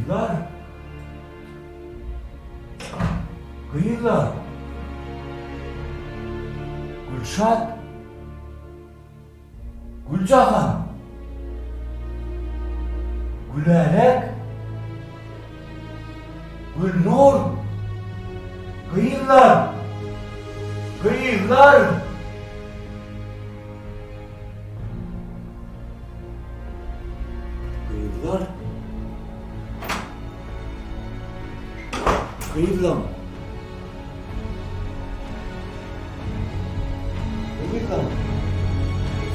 Kıyılar. Kıyılar. Gülşat. Gülcahan. Gülerek. Gülnur. Kıyılar. Kıyılar. Kıyılar. Kıyılar. Kıyılar.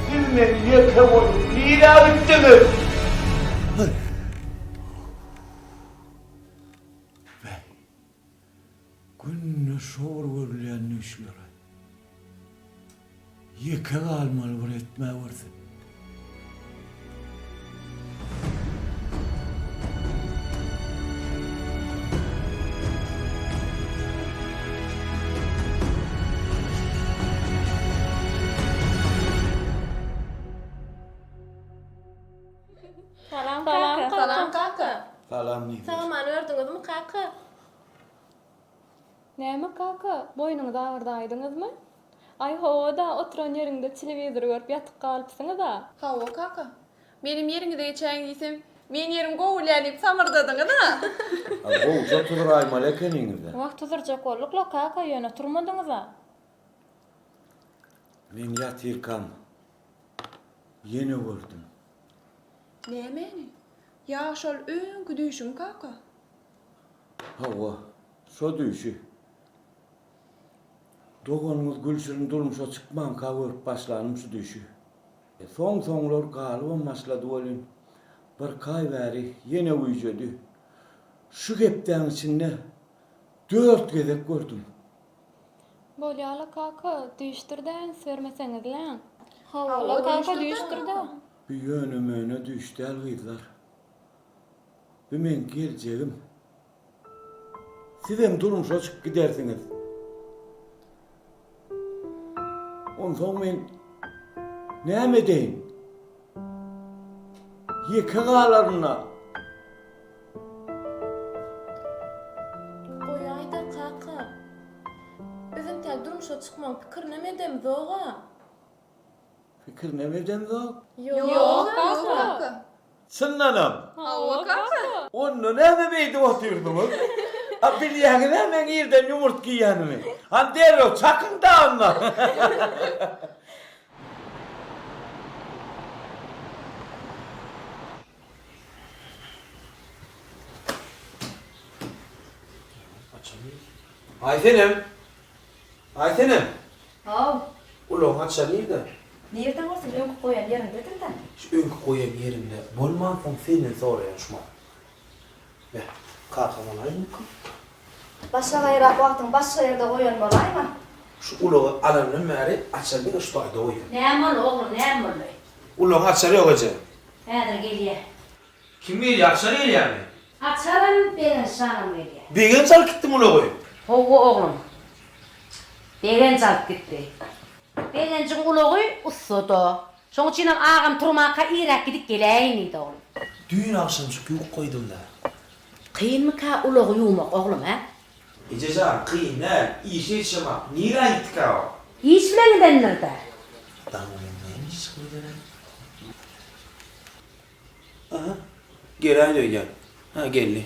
Siz beni yakamayın. İlan ettiniz. Ve günne şor görülen işlere yıkık almalı bir etme vardı. Salam Salam kaka. salam kaka. Salam neydi? Salam mani ördünüz mü kaka? Näme kaka? Boynuňyzy agyrdaýdyňyzmy? Ay howada oturan ýerinde telewizor görüp ýatyp galypsyňyz da. Hawa kaka. Benim yerimde geçen giysem, men yerim gowulýanyp samyrdadyňyz da. Bu uza tuduray malekeninizde. Wagt tuzurjak bollukla kaka ýöne turmadyňyz da. Men yatyrkam. Yeni gördüm. Nämeni? Ýaşol öňkü düşüm kaka. Hava, şo düşü. Dogonumuz Gülşir'in durmuşa çıkman kavurp başlanım şu düşü. Soňlar galyp başlady bolun. Bir kay bäri ýene uýjady. Şu gepden içinde 4 gezek gördüm. Bolýala kaka, düşdirden sörmeseňiz lan. Hawa Hawala kaka düşdirdi. Bir yönümöne düştü elgizler. Bir men geljegim. Siz hem durmuşa çıkıp gidersiniz. Ondan men näme deýin? Ýekagalarına Goýaýda kaka. Özüm tel durmuşa çykmaň pikir näme dem zoga? fikir nämeden zok? Yok kaka. Sınlanam. Hawa kaka. Onu näme beýdi oturdunuz? A bilýäňiz men ýerden ýumurt giýänimi. Han derro çakın da anla. Aytenim. Aytenim. Hav, Ulan açanıydı. nereden olsun önkü koyan yerindedir da. Şu önkü koyan yerimde. Bolmansam senin sorayan şuma. Be, kalkaman ayrı mı? Başka gayrak vaktin başka yerde koyan olay mı? Şu ulağı alanın meri açanıydı şu tayda koyan. Ne mal oğlum, ne mal? Ulan açarı yok acı. Nedir geliyor? Kim geliyor? Açarı geliyor yani. Açarım ben şanım geliyor. Bir gün çal gittim ulağı koyun. Hovu oğlum. Degen çalıp gitti. Degencin ulağı ussudu. Şoň üçin ağam turmaka irak gidip geleyiniydi oğlum. Düğün akşam şu yuk koydum da. Kıyın mı ka ulağı yumak oğlum ha? Ececan, kıyın ne? İyi şey çıkmak. Nira gittik ha o? Hiç bile denir de. Damla neymiş çıkıyor lan? Aha. Gel aynı gel. Ha geldi.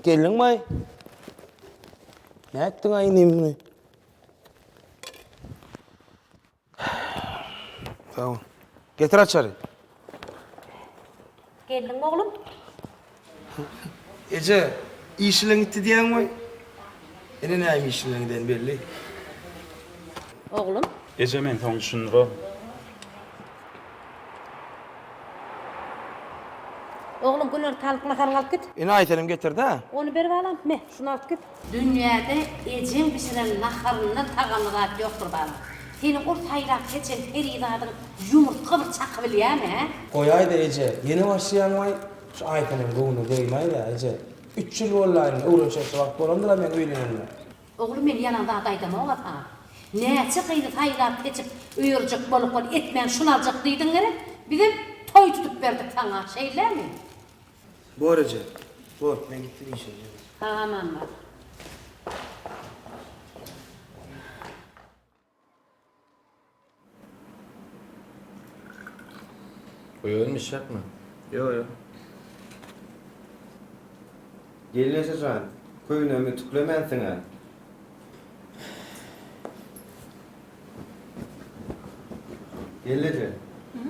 Geldin mi? Ne ettin aynıyım bunu? Tamam. Getir açarı. Geldin mi oğlum? Ece, işine gitti diyen mi? Ne ayım işinden belli. Oğlum. Ece men taň düşünür. Oğlum günler talıkla karın alıp git. Ne aytenim getir de. Onu berip alam. Ne? Şunu alıp git. Dünyada ecem pişiren naharından taganlıgat yoktur bana. Senin ortaylak geçen her idadın yumurtka bir çakı bilýär mi? Koyay da Ece, yeni başlayan vay. Şu aytenim ruhunu değmay da Ece. 3 yıl olayın uğraşacak vakt olandır men öýlenenler. Oğlum men yanında adaydam oğla sana. Näçe gyýly taýlap keçip öýürjek bolup etmen şunaljak diýdiň gere. Bizim toy tutup berdik taňa şeýlermi? Boraca. Bor, men gittim işe. Tamam. Koyulmuş yapma. Yo yo. Gelese can. Köýnemi tüklemensiň ha. Gelece.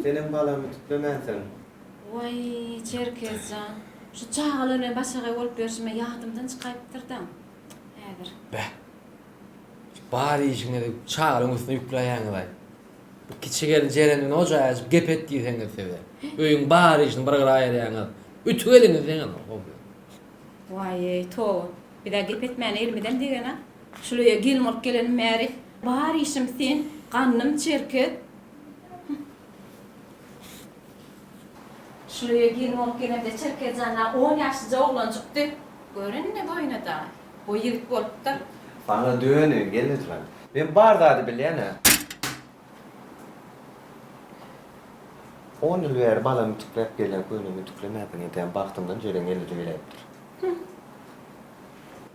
Senin balamy tüklemensiň. Vay Çerkezcan. Şu çağalarına başaga bolup berşime ýadymdan çykypdyrdan. Häzir. Bari işine de çağırın üstüne yükleyen var. Bu kiçigerin cerenini ocağa yazıp gep ettiği seni sever. Öyün bari işini bırakır ayıryan. Ütü elini seni. Vay to. Bir de gep etmeni elmeden degen ha. Şuraya gelmok gelen meri. Bari işim sen, kanım Çerkez. Şuraya gelmok gelen de Çerkezcan'a 10 yaşlıca oğlan çıktı. Görün ne boyuna da. O yiğit bolup da. Bana döönü gelece can. Ben bardadı bilýän ha. 10 ýyl bäri balamy tüklep gelen köýnemi tüklemäpin eden bagtymdan jeren gelece bilepdir.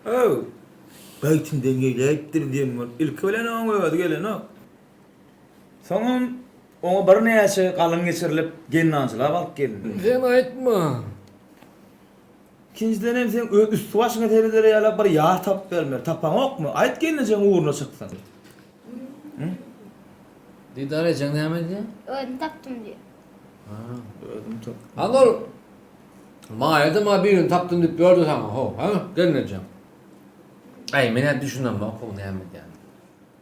Oh. Baytın dengeyleyipdir diýem bol. Ilki bilen oňa öwredi gelen o. Soňam oňa bir näçe galyň geçirilip gennançylar alyp geldi. Sen aytma. Ikinciden hem sen üstü başyna terilere ýalap bir ýar tap bermer. Tapan okmy? Aýt gelneje uğruna çyksan. Didar ecen näme diýen? Ödün taptım diye. Ödüm çok. Anol. Maýada ma birini tapdym diýip berdi sana. Ho, ha? Gelnejem. Ay, men hep düşündüm bak o näme diýen.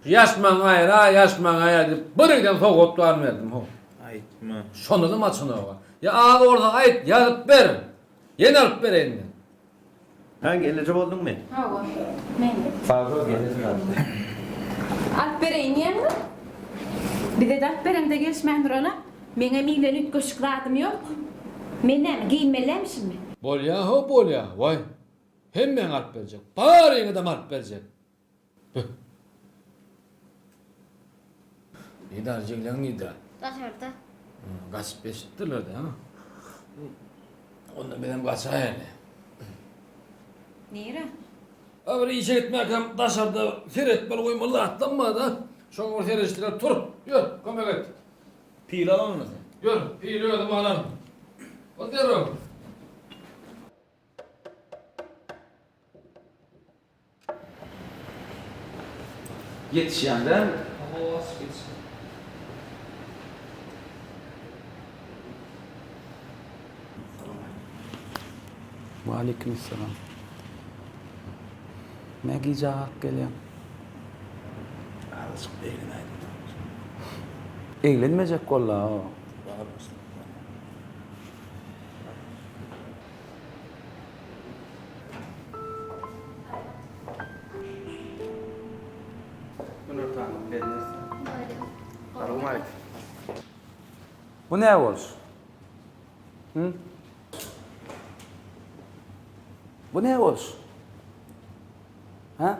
Yaşman aýar, ha, yaşman aýar diýip birden soňap verdim ho. Aýtma. Şonda da maçyna var. Ya ağa orada aýt, ýazyp ber. Ýene alyp ber endi. Ha gelece bolduňmy? Hawa. Men. Fazla gelece can. Alyp bereýin ýa-ni? Bir de alyp berende gelişmändir ola. Meňe milen ütköşük radym ýok. Men näme giýinmelemişimmi? Bol ya ho bol ya. Vay. Hemmen alyp berjek. Baryňy da alyp berjek. Nidar jegleň nidar. Daşarda. Gaçyp beşitdiler de ha. Onda benim gaçaýan. Nere? Abri işe gitmekam daşarda feret bal goýmaly atlanma da. Şoňa ferişdiler tur. Ýör, kömek et. Pil alanmy sen? Ýör, pil ödüm alan. Oturum. Yetişýänden Aleykümselam. Ne giyecek geliyor? azıcık beýlemäýdi. Eğlenmeyecek kolla o. Bu ne olur? Hı? Bu ne olur? Ha?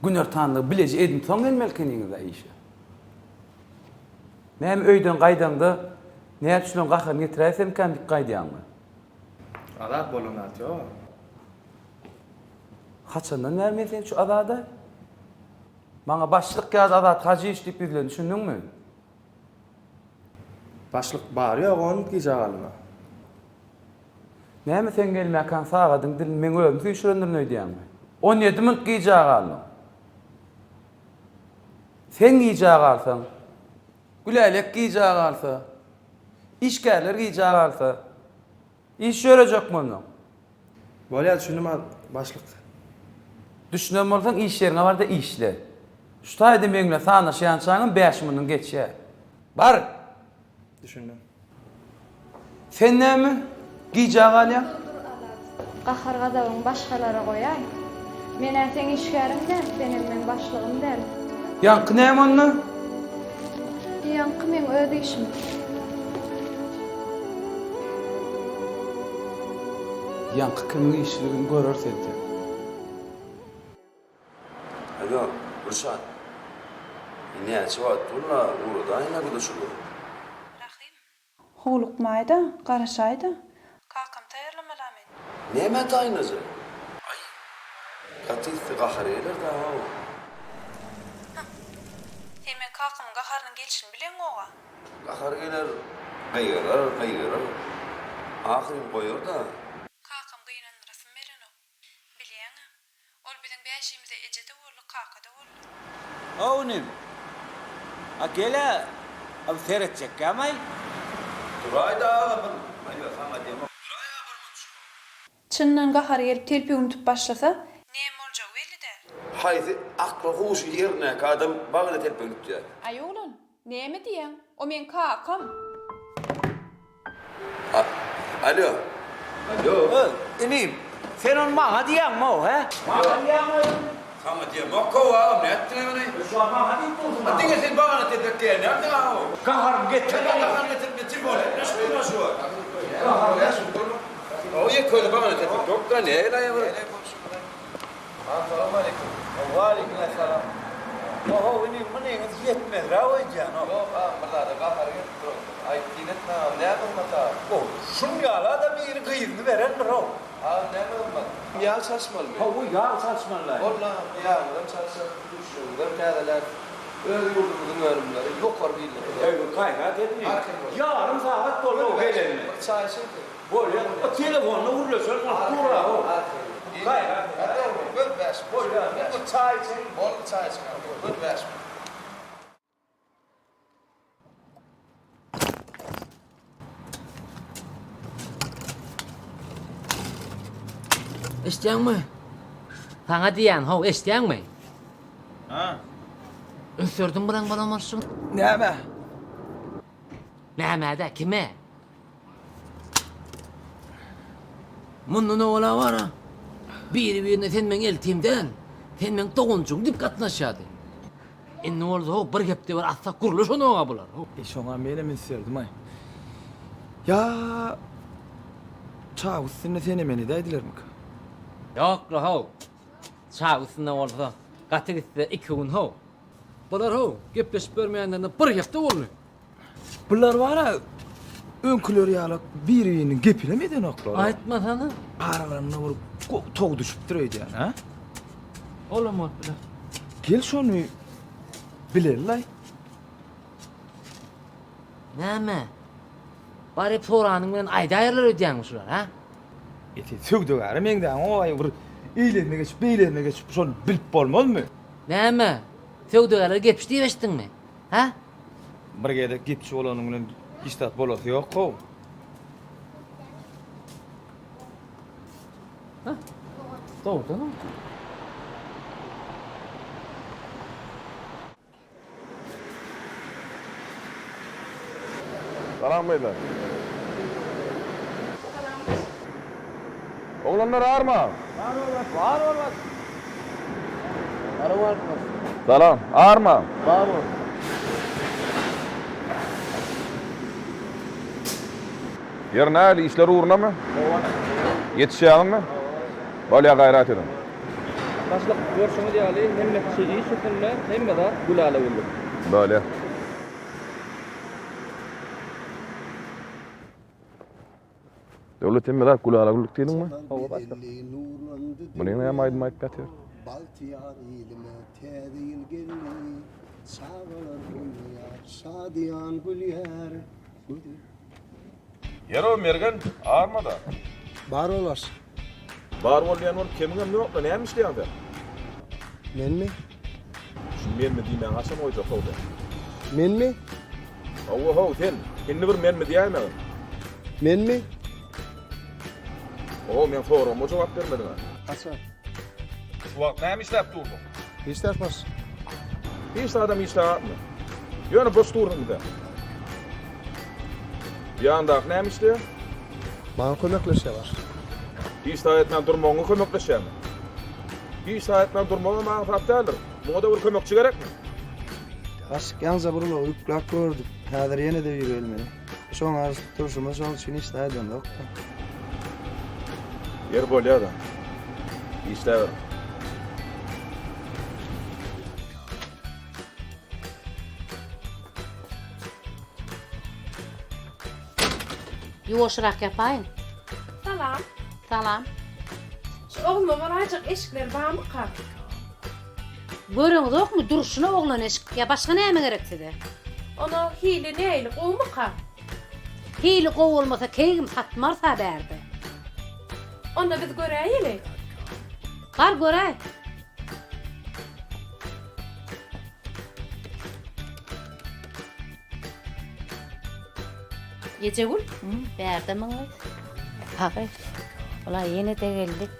Günür tanrı bileci edin son gelmelkeninize işe. Näme öýden gaýdanda näme düşünen gahar getiräsem kan dik gaýdýanmy? Adat bolunat yo. Haçandan vermesen şu adada? Bana başlık ýaz adat hacı işlip bilen düşündüňmi? Başlyk bar yo, onu gije galyma. Näme sen gelmäkan sagadyň dil men ölüm süýşürendirin öýdýänmi? 17 minut gije galyma. Sen gije galsaň, gülälik gije galsa, işgärler gije galsa, iş görejek muny. Bolýar düşündim başlyk. Düşünen bolsaň iş ýerine bar da işle. Şu taýda meňle sanaşýançaňyň 5 minutyň geçýär. Bar. Düşündim. Sen näme? Gije galýan? Gahar gazabyň başgalara goýaý. Mene sen işgärim däl, senin men başlygym däl. Ýanky näme onda? Ýanky men öz işim. Ýanky kimin işligini görersen. Alo, Ruşan. Näçe wagt bolla urada ayna guduşulur. Howlukmaýda, garaşaýda. Kakam taýýarlamalar men. Näme taýnasy? Ay. Katyfy gaharylar da o. Hemen kakam gaharynyň gelişini bilen oga. Gahar geler, gaýyrar. Ahyryn goýar da. Kakam gynanyrasyn beren o. Bilýäňi, ol biziň bäşimize ejede boldy, kakada boldy. Oğlum. A gele. Abi seyredecek gamay. Duray da ağabey. Ayva sana demo. Çyndan gahar gelip telpi unutup başlasa, näme boljak belli däl. Haydi akla huşu yerine kadam bagına tepelipdi. Ay oğlum, näme diýen? O men kakam. Alo. İnim. Sen on mağa diyen mi o he? Mağa diyen mi? Sana demo ko ağam ne ettin beni? Şu an mağa değil mi? Atınca sen bagına tepelipdi. Nerede ağam? Kaharım getir. Bagına tepelipdi böyle. Nasıl şu? O yekoyda bagına tepelipdi. Yok da ne la ya? Assalamu alaikum. Wa alaikum assalam. Oho inim mene yetmez rawajan. Yok ha, burada gahar gelip ay tinetme ne olmasa. O şun yala da bir kıyını veren ro. Ha ne olmaz. Ya saçmalı mı? Ha bu ya saçmalar. Orla ya adam saçsa düşüyor. Kâdeler öyle yurdumuzun ölümleri yok var billahi. Evet kaygat etmiyor. Yarım saat dolu gelelim. Sayesinde. Böyle o telefonla vuruyorsun. Kurra o. Kaygat. Good best. Good ties. Ball ties. Good best. Eşitýänmi? Sana diýen haw eşitýänmi? Ha. Ösürdüm bilen balamarsyň. Näme? Näme-de kime? Mundan ola bara. Biri-birine sen men eltimden, sen men dogunjun dip gatnaşýady. Indi bolsa bir gepde bir atsa guruluş onaga bolar. Şoňa men serdim ay. Ya çaw üstüne seni meni dädilermi? Yok la haw. Çağ üstünde bolsa, gaty gitse 2 gün haw. Bolar haw, gepleşip bermeýänlerden bir gepde boldy. Bunlar wara öňküler ýaly bir-biriniň gepine mi eden oklar? Aýtma sana. Aralarına vurup tog düşüp durýar ýa, ha? Olamaz bile. Gel şonu bilerler. Näme? Bari poranyň bilen aýdaýarlar ödýän şular, ha? Eti sögdügäri meňden o ay bir iýlerine geçip, beýlerine geçip şonu bilip bolmazmy? Näme? Söwdügärler gepişdi diýeşdiňmi? Ha? Bir gede gepçi bolanyň bilen iştat bolasy ýok-ku. Doğru mu? Salam beyler. Oğlanlar ağırma. Var olmaz. Salam, ağırma. Var ol. Yarın hali işler uğruna mı? Yetişeğin mi? Böyle gayret edin. Başlık görüşümü diýeli hemme şeyi şeklinde hemme de gülale boldy. Böyle. Devlet emme de gülale gülük diýdiň mi? Hawa başka. Bunu ne maydı gatyr? Baltiyar ilme tedil gelli sağlar oynayar şadiyan gülyer. Yero mergen ağırma da. Bar olar. Bar bolýan ol kemiňem ýok da näme işleýän sen? Men mi? Şu men mi diýmän haşam oýjak howda. Men mi? Hawa how sen. Indi bir men mi diýäýmän? Men mi? O men sorama jogap bermedin ha. Hasan. Wagt näme işläp durdyň? Hiç dertmez. Hiç adam işläpmi? Ýöne boş durdum da. Ýanda näme işleýär? Bana kömekleşýär. Hiç da etmän durmagyňy kömekleşýärmi? Hiç da etmän durmagy maňa fatdalyr. Muňa da bir kömekçi gerekmi? Aşk yanza burula uyuklak gördük. Häzir ýene de ýürelim meni. Şoň arys turşuma şoň üçin hiç da edem ýok. Yer bolýar da. Işläwer. Yoşurak yapayım. Salam. Salam. Şu oğluma varacak eşikler var mı kal? Görüňiz okmy? Duruşuna oğlan eşik. Ya başka näme gereksidi? Ona hili neyli o mu kal? Hili kovulmasa keýgim satmarsa berdi. Onda biz göreýili. Gar göräý. Yecegul? Berdi maňa. Haky. Ola ýene de geldik.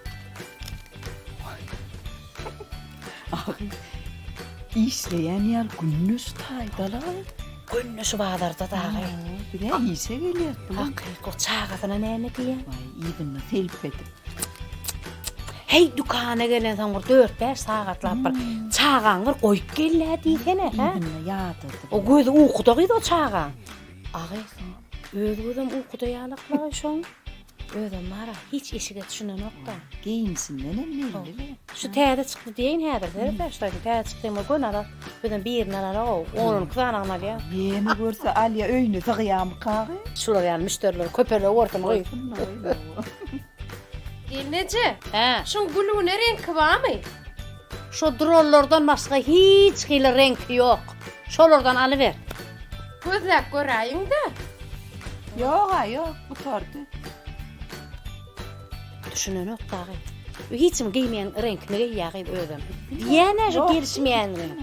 İşleyen yer günnüz taydalar. Günnüş badarda dagy. Bir de iyise geliyor. Haky, o çağasyna näme diýen? Vay iyidin telp edip. Hey dükana gelen saňur 4-5 sagatlap bir çağaňyr goýup gelýär diýsene, ha? İyidin ýadydy. O gözi uykuda gydy o çağaň. Agy, özgüdem uykuda ýalaklary şoň. Özüm mara hiç işige düşünen nokta. Giyinsinden emniydi. Şu täze çykdy diýen häzir, başlaýdy. Täze çykdym o gün ara. Özüm birini ara o, onun kızanana ya. Yeni görse Alya öýüne tıgyam kagy. Şular ýa müşteriler köpele ortam goýup. Gelnece? He. Şun gülüne renk barmy? Şu drollardan başga hiç hili renk ýok. Şolardan alyber. Gözläp göräýiň-de. Yok, bu tordy. Düşünen nokta agy. Hiç mi giymeýän renkni giýýär özüm. Ýene şu gelişmeýän renk.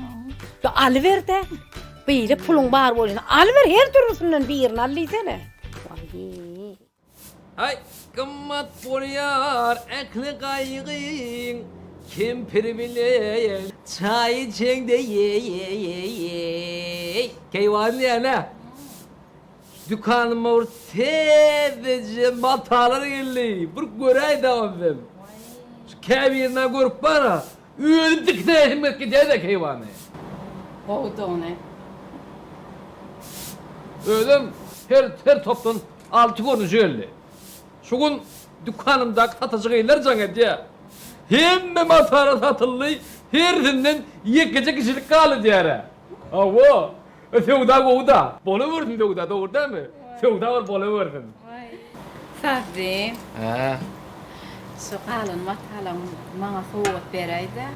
Ya alyber de. Beýle puluň bar bolýan. Alyber her türlüsinden birini alýsene. Vay. Hay kımmat bolyar ekli gaýgyň kempir bilen çay içeňde ye. Keýwan ýene. Dükanyma tezece matalar geldi. Bir göräý dawam. Şu käbirine görüp bara. Öldük de himmet gidýär de keýwany. Oldu ona. Öldüm her topdan 6 gün geldi. Şu gün dükkanımda satıcı geyler can ediyor. Hemme matara satıldı, herdinden yekece kişilik kalı diyara. Avo, sevda goğda. Bolu vurdun sevda, doğru değil mi? Sevda var, bolu vurdun. Sazdi. He. Şu kalın matalan maňa soğuk bereýdi.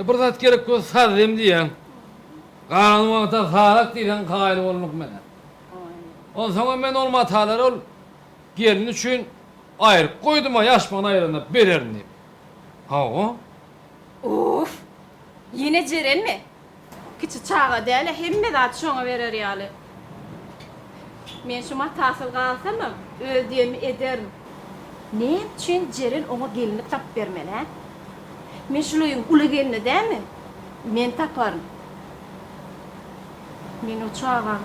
Burada gerek yok sadım diyen. Karanlıkta sağlık diyen kaylı olmak mene. Ondan sonra ben olma hataları ol. Gelin için ayır koydum ha yaşman ayrına birerini. Ha o? Uf. Yine Ceren mi? Kiçi çağa däle hemme zat şoňa berer ýaly. Men şu matasyl galsam ödýemi ederim. Ne üçin Ceren ona gelini tap bermeli ha? Men şulyň uly gelini dämi? Men taparım. Men o çağa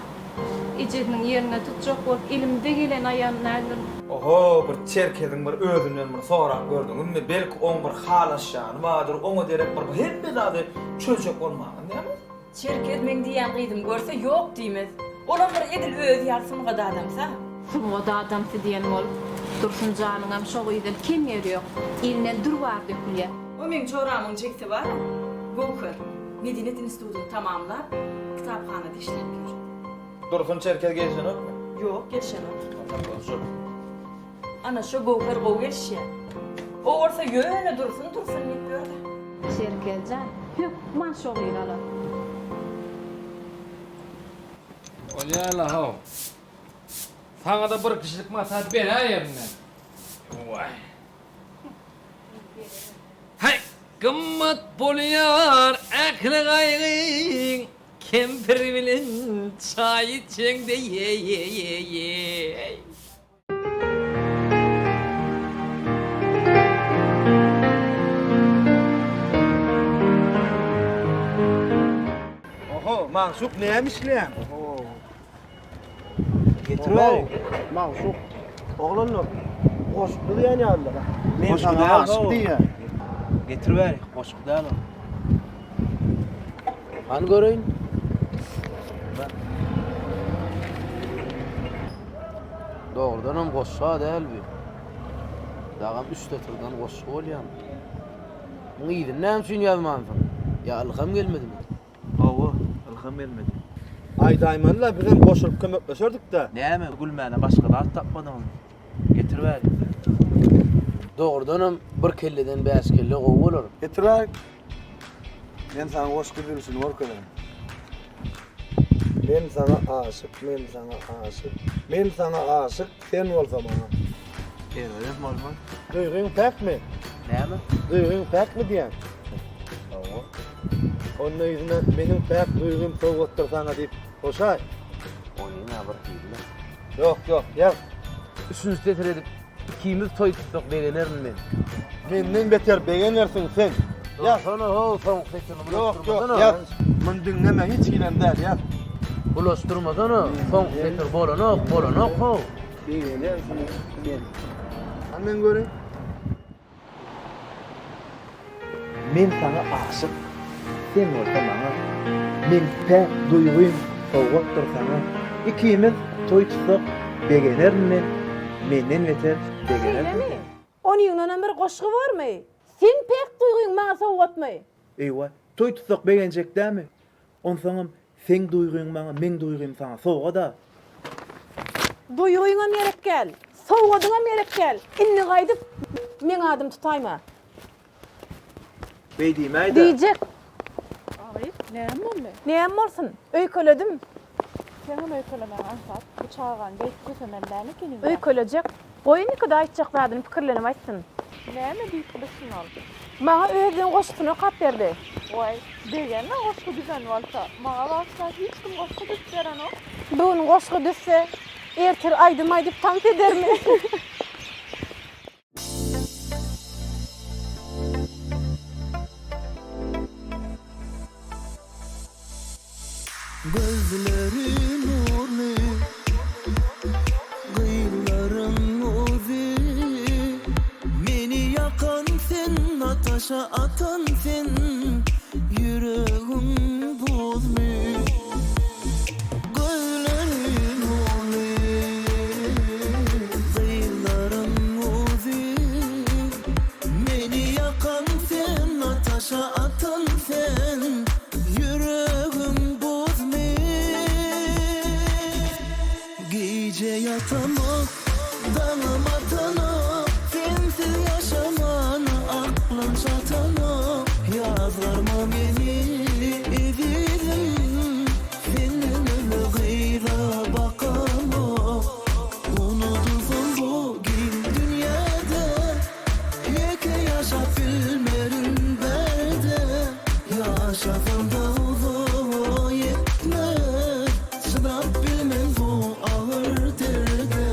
ejediň ýerine tutjak bolup elimde gelen aýanlardan. Oho, bir çerkediň bir özünden bir sorak gördüňmi? Belki oň bir halaşýan, badyr oňa derek bir hemme zady çözjek bolmagyň, näme? Çerkedmeň diýen gydym görse ýok diýmez. Ola bir edil öz ýarsyn gada adamsa. O da adamsy diýenim ol. Dursun janyňam şo gyýdan kim ýeri ýok. Elinden durwar dökülýär. O meň çoramyň çekse bar. Gowkar. Medinet institutyny tamamlap, kitaphanada işlep ýür. Dursun çerked gelsen okmy? Yok, gelşen ana şu gowkar gow gelşe. O orsa ýöne dursun ýetýär. Şerkeljan. Hüp, man şo gyýralar. Olyala ha. Sana da bir kişilik masat bera yerine. Vay. Hay kımmat bolyar ekli gaýgyň kempir bilen çay içeňde ye. Oho, Mansuk nämişleýän? Oho. Getirýär. Mansuk. Oğlanlar. Goşukly diýen ýalylar. Men sana aşyk diýär. Getirýär, goşuk däl o. Han göreýin. Doğrudan hem goşsa dälbi. Dagam üstte turgan goşuk bolýan. Bu ýygyň näme üçin ýazmansyň? Ya ilham gelmedimi? Awa, ilham gelmedi. Aydaymanla bizim koşup kömekleşerdik de. Näme gülmäne başgalar tapmadyň. Getir ver. Doğrudanam bir kelleden 5 kelle gowy bolar. Getirak. Ben sana hoş gidiyorsun orkadan. Ben sana aşık, ben sana aşık, sen olsa bana. Öyle malman. Duygun pek mi? Näme? Duygun pek mi diyen? Tamam. Onun yüzünden benim pek duygum soğuktur sana deyip hoşay. Onu ne bir hile. Yok, gel. Üçüncü tetir edip ikimiz toy tuttuk beğenir mi? Benden beter beğenirsin sen. Ya sana ho son seçimi Yok, gel. Bunu dinleme hiç giden der ya. bulaştırmadan son seçim bolanok ho. Beğenirsin sen. Annen görün. Men sana aşık. Sen olsa bana. Men pek duygum soğuktur sana. İkimiz toy tuttuk beğenir mi? Menden beter beğenir mi? Onun yüzünden bir koşku var mı? Sen pek duygun bana soğutma. Eyvah, toy tutsak beğenecek değil mi? On sana sen duygun bana, men duygum sana soğuğa da. Duyguňa merek gel. Soğuduğuna merek gel. Inni gaýdyp men adım tutayma. Bey diýmeydi. Diyecek. Ay, näme boldy? Näme bolsun? Öýköledim. Senin öykülemen ansat, bıçağın, beyt güfemenlerini kenin. Öýkölecek. Boyuny da aýtjak badyny pikirlenim aýtdym. Näme büyük bilsin ol? Maňa özüň goşgyny kap berdi. Oy, degenle goşgy güzel bolsa, maňa bolsa hiç kim goşgy düşberen o. Bugün goşgy düşse, ertir aýdym aýdyp tank edermi? Gözlerin nurlu, gıyların ozi. Beni yakan sen, ateşe atan sen. Yüreğim bozmuş. Gözlerin nurlu, gıyların ozi. Beni yakan sen, ateşe atan sen. Yüreğim bozmuş. Gece yatamam, dalamatana. Sensiz yaşamana, aklım çatana. Yazlarma beni evirim. Senin öyle gıyra bakama. Unutursun bugün dünyada. Yeke yaşap bilmerim berde. Yaşasam da uzun yetmez. Şıdap bilmem bu ağır derde.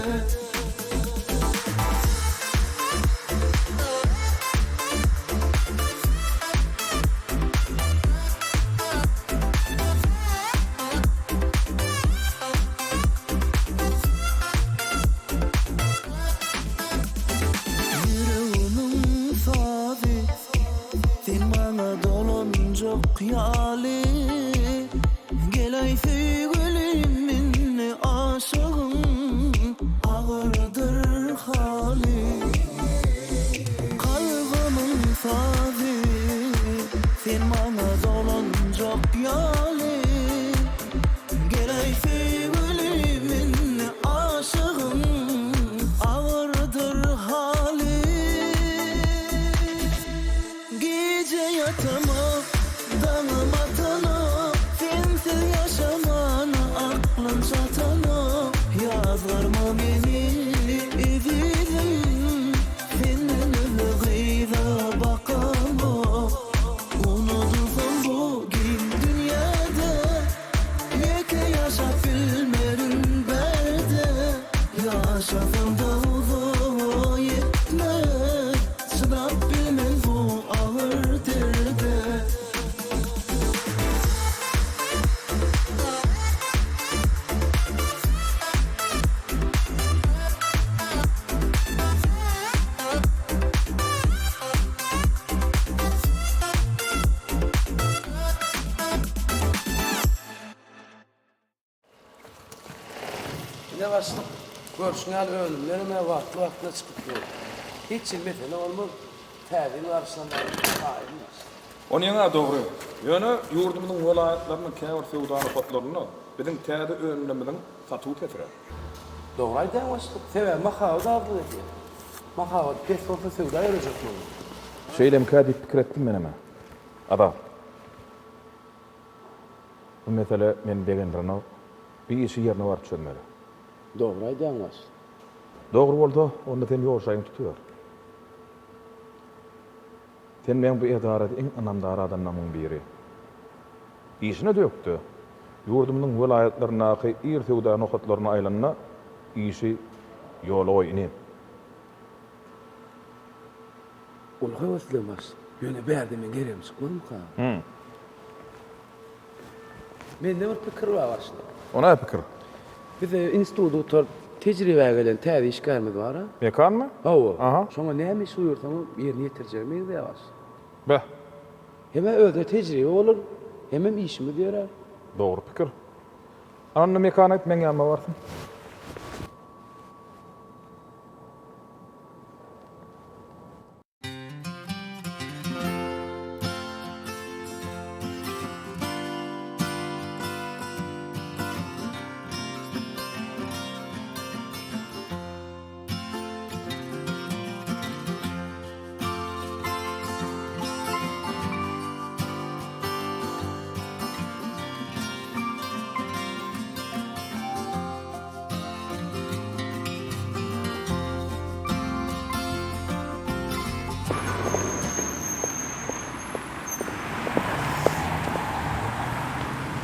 Yüreğimin savi, sen bana dolancak yali. Gelay sevgilimin aşığım, ağırdır hali. Kalbimin savi, sen bana dolancak yali. Gelay sevgilimin aşığım, ağırdır hali. Gece yatamam, dalamatana. Sensiz yaşamana, aklım çatana. Yazlarma beni evirim. Senin öyle gıyra bakama. Unutursun bugün dünyada. Yeke yaşap bilmerim berde. Yaşasam da uzun yetmez. Şıdap bilmem bu ağır derde. Ne başlık? Görüşüňäl ölümlerine vaktına çıkıp yok. Hiç ilmetene olmaz. Təbil arşanlar ayrılmaz. Onu yana doğru. Yani yurdumuzun velayetlerinin käbir feudal patlarını Bizim täze önlemeden satuw petre. Doğru aýdan başlyk. Sebe mahawat ardy edi. Mahawat pes bolsa sewda ýerejekmi? Şeýlem kädip pikir etdim men ama. Adam. Bu mesele men begendirno bir işi yerine barıp çözmeli. Doğru aýdan baş. Doğru boldy, onda sen ýoşaýyň tutýar. Sen men bu edarada iň anamdar adamlaryň biri. İşine döktü. Yurdumyň welaýatlaryna ir sewda nokatlaryna aýlanna işi ýola oýny. Ol howaslanmaz. Ýöne berdi men gerem çykmam ka. Mende bir pikir bar başda. Ona pikir. Biz institutda oturup tejribe gelen täze iş görmedi bar ha. Mekanmy? Hawa. Aha. Şoňa näme iş buyursam ýerine ýetirjegmi diýäs. Be. Heme öde tejribe olur. Hemem işimi diýer. Doğru pikir. Anna mekan etmen ýa-ma barsyn.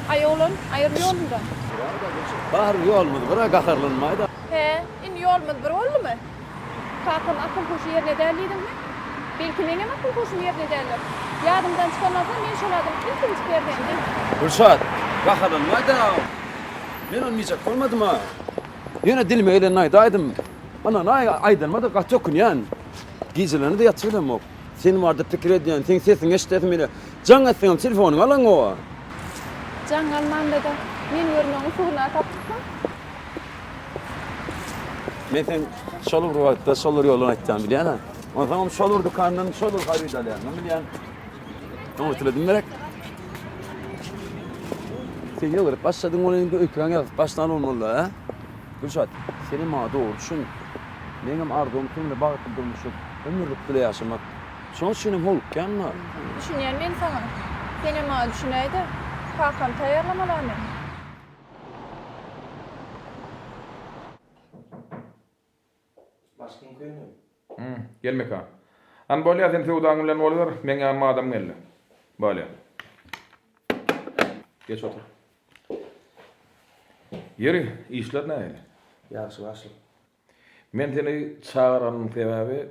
Ay oğlum, ayır yolunda. Bahar ýolmyz bira gaharlanmaýda. He, indi yolumuz bir oldu mu? Kakam akıl koşu yerine derliydin mi? Belki benim akıl koşum yerine derler. Yadımdan çıkamazsa men şoladım ilkinci berdendi. Gülşat, gaharlanmaýda. Men olmayacak bolmadymy? Ýöne dilime gelen aýdaýdym. Ana aýdanmady gaç okun ýan. Gizelerine de ýatyrlym ok. Sen barda pikir edýän, sen sesiň eşitdim meni. Jaňa seň telefonyň alaň o. Can almanda da men ýörüňi suwuna tapdyksam. Men sen şolur wagtda şolur ýoluna aýtdym bilýän. O zaman şolur dukandan şolur garydalar. Bilýän. Onu tiledim merek. Sen ýolar başladyň olayňda öýkran ýazyp başlan olmaly ha. Gülşat, seni ma doğru düşün. Menim ardym tümle bagytly durmuşum. Ömürlük dile ýaşamak. Şoň şunym holukkanma. Düşünýän men sana. Seni ma düşünäýdi. Kakam taýýarlamalar men. Başkym köýnüm. Gelmek ha. An bolýa sen sewdaň bilen bolar, men ýa-ma adam geldi. Bolýa. Geç otur. Yeri, işler näme? Ýaxşy başlyk. Men seni çağıranyň sebäbi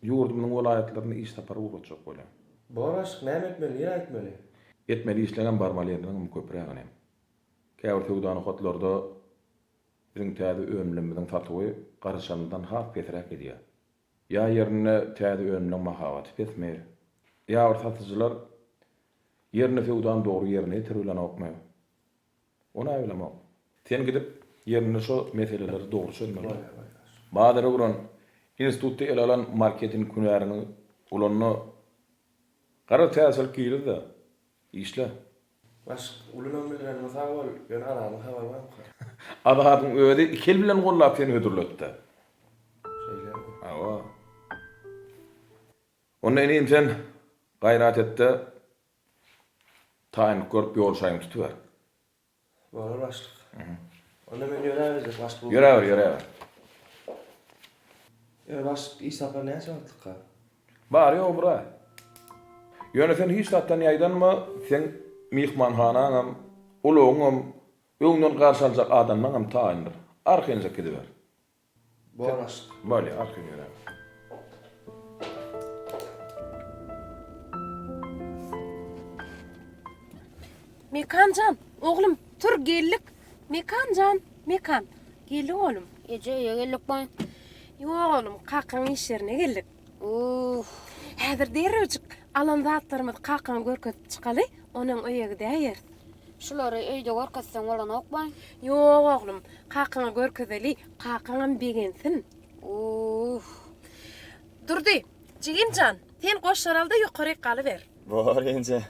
ýurdumyň welaýatlaryna iş tapar ugatjak bolýar. Boraş, näme etmeli, ýa etmeli? Etmeli işlenen barmalygynyň köpürägine. Käwir sewda nokatlarda bizim täze ömlemizden tatywy garaşandan hap petrek edýär. Ya yerine täze ömlem mahawat etmer. Ya ortatyjylar yerine sewdan dogry yerine ýetirilýän okmaýar. Ona öýlemek. Sen gidip yerine şu meseleleri dogry çözmeli. Badara guran institutda elalan marketing günärini ulanny gara täsir kiýildi da işle. Baş ulunam bilen mesal bol, ben aramy habar bar. Adatyň öýde ikil bilen gollap seni ödürletdi. Şeýle. Awa. Onda enim sen gaýrat etdi. Taýyn görüp ýolşaýyň tutýar. Bolar başlyk. Onda men ýöräberjek başlyk. Ýöräber. Başlyk iş tapar näçe wagtlyka? Bar ýok bura. Ýöne sen hiç tatdan ýaýdanmy, sen mihmanhanaňam, uluňam, öňden garşaljak adamlaňam taýyndyr. Arkyňja gidiber. Boraş. Bolýa, arkyňja ýöräber. Mekancan, oğlum tur geldik. Mekancan, mekan. Geldik oğlum. Ece geldik mi? Yok oğlum, kakan iş yerine geldik. Häzir derrejik alan zatlarymyz kakan görkezip çykaly, onuň öýe gidäýär. Şulary öýde görkezseň bolan okmy? Yok oğlum, kakana görkezeli, kakanam begensin. Durdy, Jigincan, sen goşaralda ýokary galyber. Bor ence.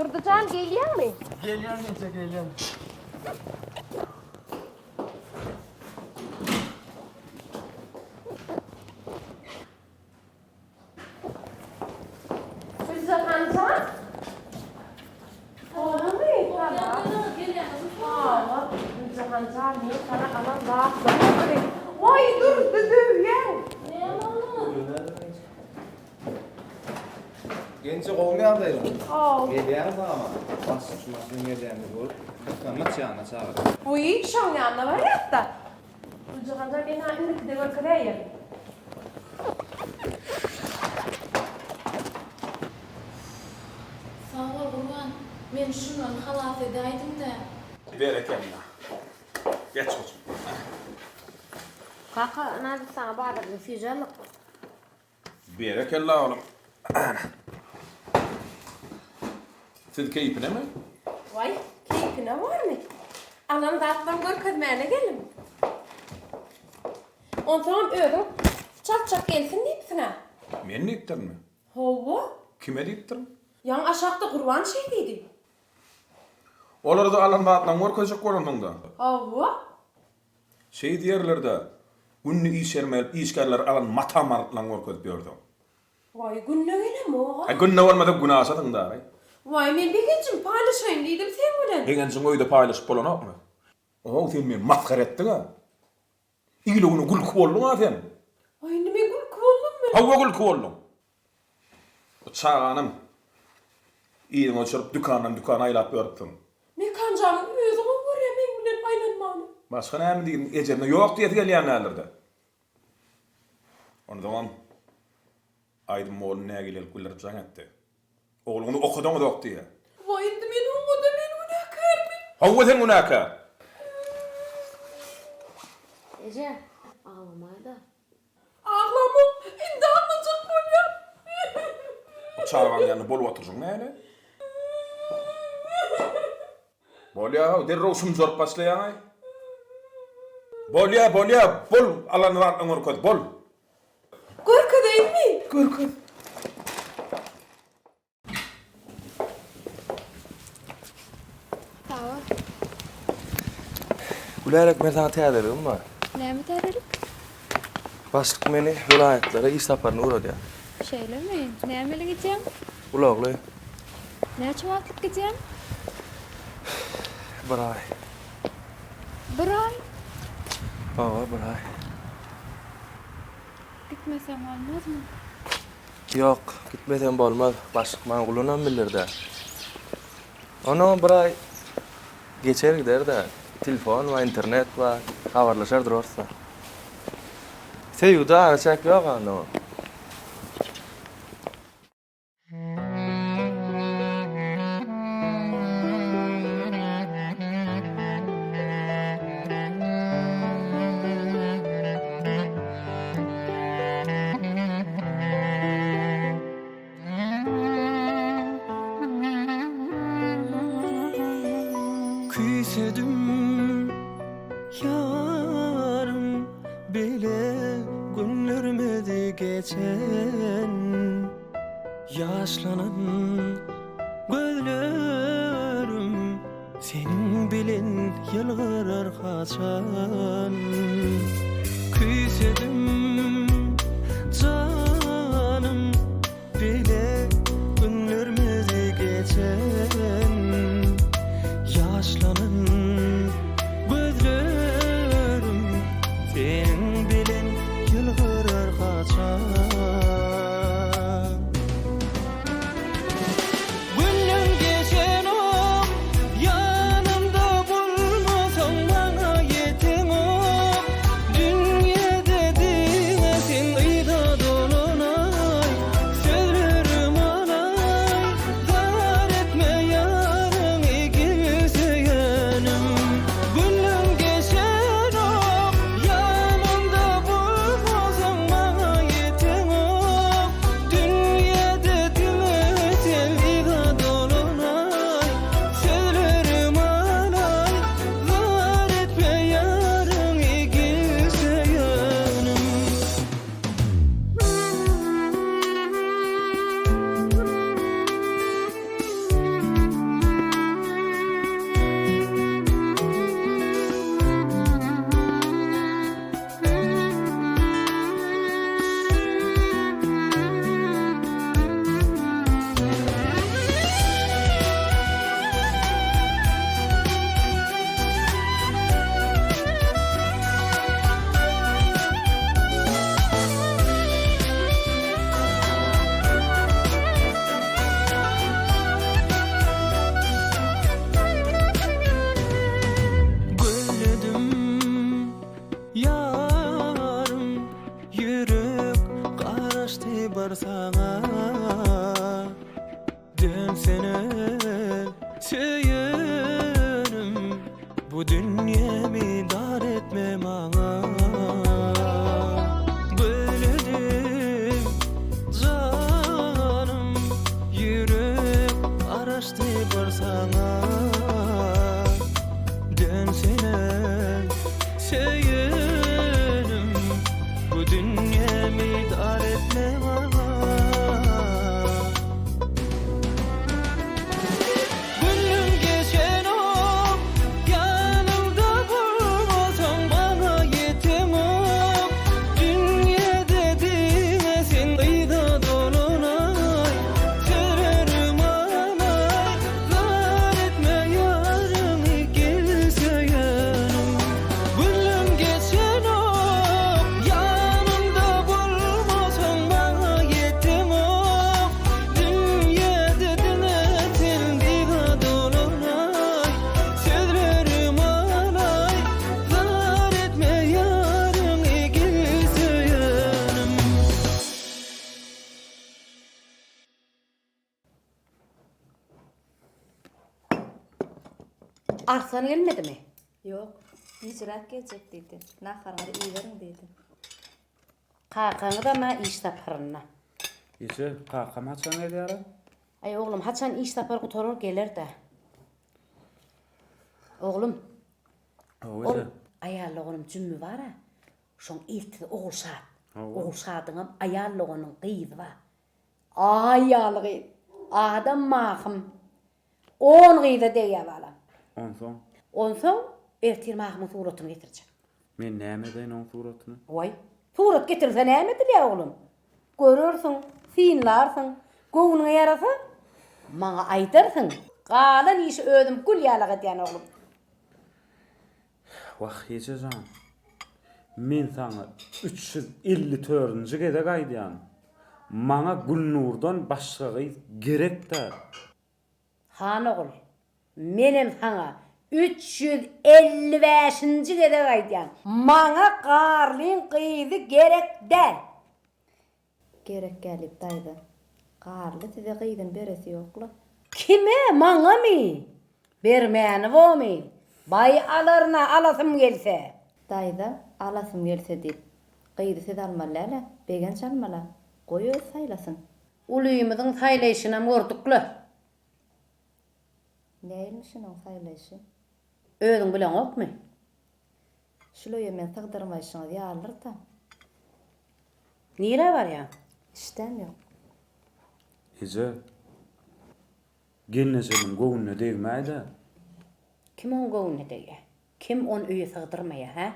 Durducan geliyor mi? Geliyorum nece geliyorum. Durducan oğlum mu? Tamam. Durducan niye sana alan rahatladı? Vay dur düdüğü ya. Gençe olmayan değil. Oh. Geliyorum ama. Basışmasını geliyorum bu. Kıskamat çağına çağırdı. Bu iyi şan yanına var ya da. Durducan beni anne de var kırayım. Sağ ol Urban. Men şundan halat edaydım da. Berekenle. Geç otur. Kaka nerede sana bağırdım füzelik. Berekella oğlum. Siz keyfine mi? Vay keyfine var mı? Alan dağıttan görkezmeyene gelin. Ondan ödüm çat çat gelsin deyipsin ha. Men deyiptir mi? Hova? Kime deyiptir mi? Yan aşağıda kurban şey dedi. Olar da alan dağıtlan görkezecek göründüğünde. Hova? Şey diyerler günni işermeyip işgarlar alan matamartlan görkez biyordum. Vay günne öyle mi oğa? Ay günne olmadı günah asatın da. Vay men bir geçim paylaşayım dedim sen bilen. Hegencin oyda paylaşıp bolan yok mu? O sen men maskar ettin ha. İyile onu gül kuvollun ha sen. Vay ne me gül kuvollun mu? Hava gül kuvollun. O çağanım. İyiden oçurup dükkanına aylap biyordun. Me kancağımın özü var ya men bilen aylanmanı. Başka ne mi diyeyim? Ecerine yok diye geliyen nerede? Onu zaman Aydın oğlum neye gelip güllerip can etti. Oğlunu okudan da yok diye. Vay indi men o da men ona kırmı. Hava sen unaka. Ece ağlamaya da. Ağlamam. Indi anlayacak bolya. O çağıran yanına bol oturacaksın neyle? Bol ya, derro usum zor başlayan. Bol ya, bol alanı var angor bol. Gorka değil mi? Gorka. Sağ ol. Gülerek ben sana teyaderim var. Ne mi terelik? Başlık beni vilayetlere iş saparına uğradı ya. Şeyle mi? Ne mi gideceğim? Ulağlı. Ne çuvatlık gideceğim? Bir ay. Bir ay. Aa, bir ay. Gitmesem olmaz mı? Yok, gitmeden olmaz. Başlık bana kullanam bilir de. Onu bir ay geçer gider de. Telefon ve internet ve haberleşer durursa. Sevgide araçak yok onu. Küsedim yarım bile günlermedi geçen yaşlanan gözlerim senin bilen yılgırar kaçan küsedim canım bile günlermedi geçen yaşlanan gözlerim senin bilen yılgırar kaçan günüm geçen o yanımda bulmasan bana yetim o dünyada barsaňa dönsene söyünüm bu dünyemi dar etme maňa böyledim canım yürek araştı barsaňa dönsene söyünüm bu dünyemi dar etme maňa günüm geçen o yanımda bulmasan bana yetem o dünya dediğine sen kıyıda dolunay sererim anay zar etme yarını gelse yanım günüm geçen o yanımda bulmasan bana yetem o dünya dediğine sen kıyıda dolunay sererim anay zar etme yarını gelse yanım. Arslan gelmedi mi? Yok. Icraat gelecek dedi. Naharını iyi verin dedi. Kakanı da ma iş taparına. Ýeşe, kakam haçan edýär? Ay oğlum haçan iş tapar gutorur gelir de. Oğlum. Oğlum. Ayarlığının cümmü var ha. Şoň iltidi oğul şahat. Oğul. Oğul şahadyňam ayarlığının qyzy var. Ayarlygy. Adam mahım. 10 qyzy diýär balam. Onsoň Onsoň ertir mahymyň suratyny getirjek. men näme edeň oň suratyny? Oy. Surat getirse näme dilýär oğlum? Görürsiň, sinlarsyň, göwüňe yarasa, maňa aýdarsyň. Galan işi özüm gülýärlik edýän oğlum. Wah, ýeçejan. Men saňa 354-nji gede gaýdýan. Maňa Gülnurdan başga gyz gerek de. Han oğul, menem sana 355-nji gede gaýdýan. Maňa garlyň gyzy gerek däl. Gerek gelip daydı. Garly size gyýdyn beresi ýokla. Kime? Maňa mi? Bermäni bomy? Bay alarna alasym gelse. Dayda alasım gelse deyip. Gyýdy siz almalyla, begen çalmala. Goý öz saylasın. Ulymyzyň saýlaýyşyna gördükle. Näýmişin o saylaýşy? Özüň bilen okmy? Şuloýa men tagdyrmaýşyňyz ýalyr da. Nire var ya? İştem ýok. Ýeşe. Gelnesenin gowuny degmäýdi. Kim on gowuny dege? Kim on öýe sygdyrmaýa, ha?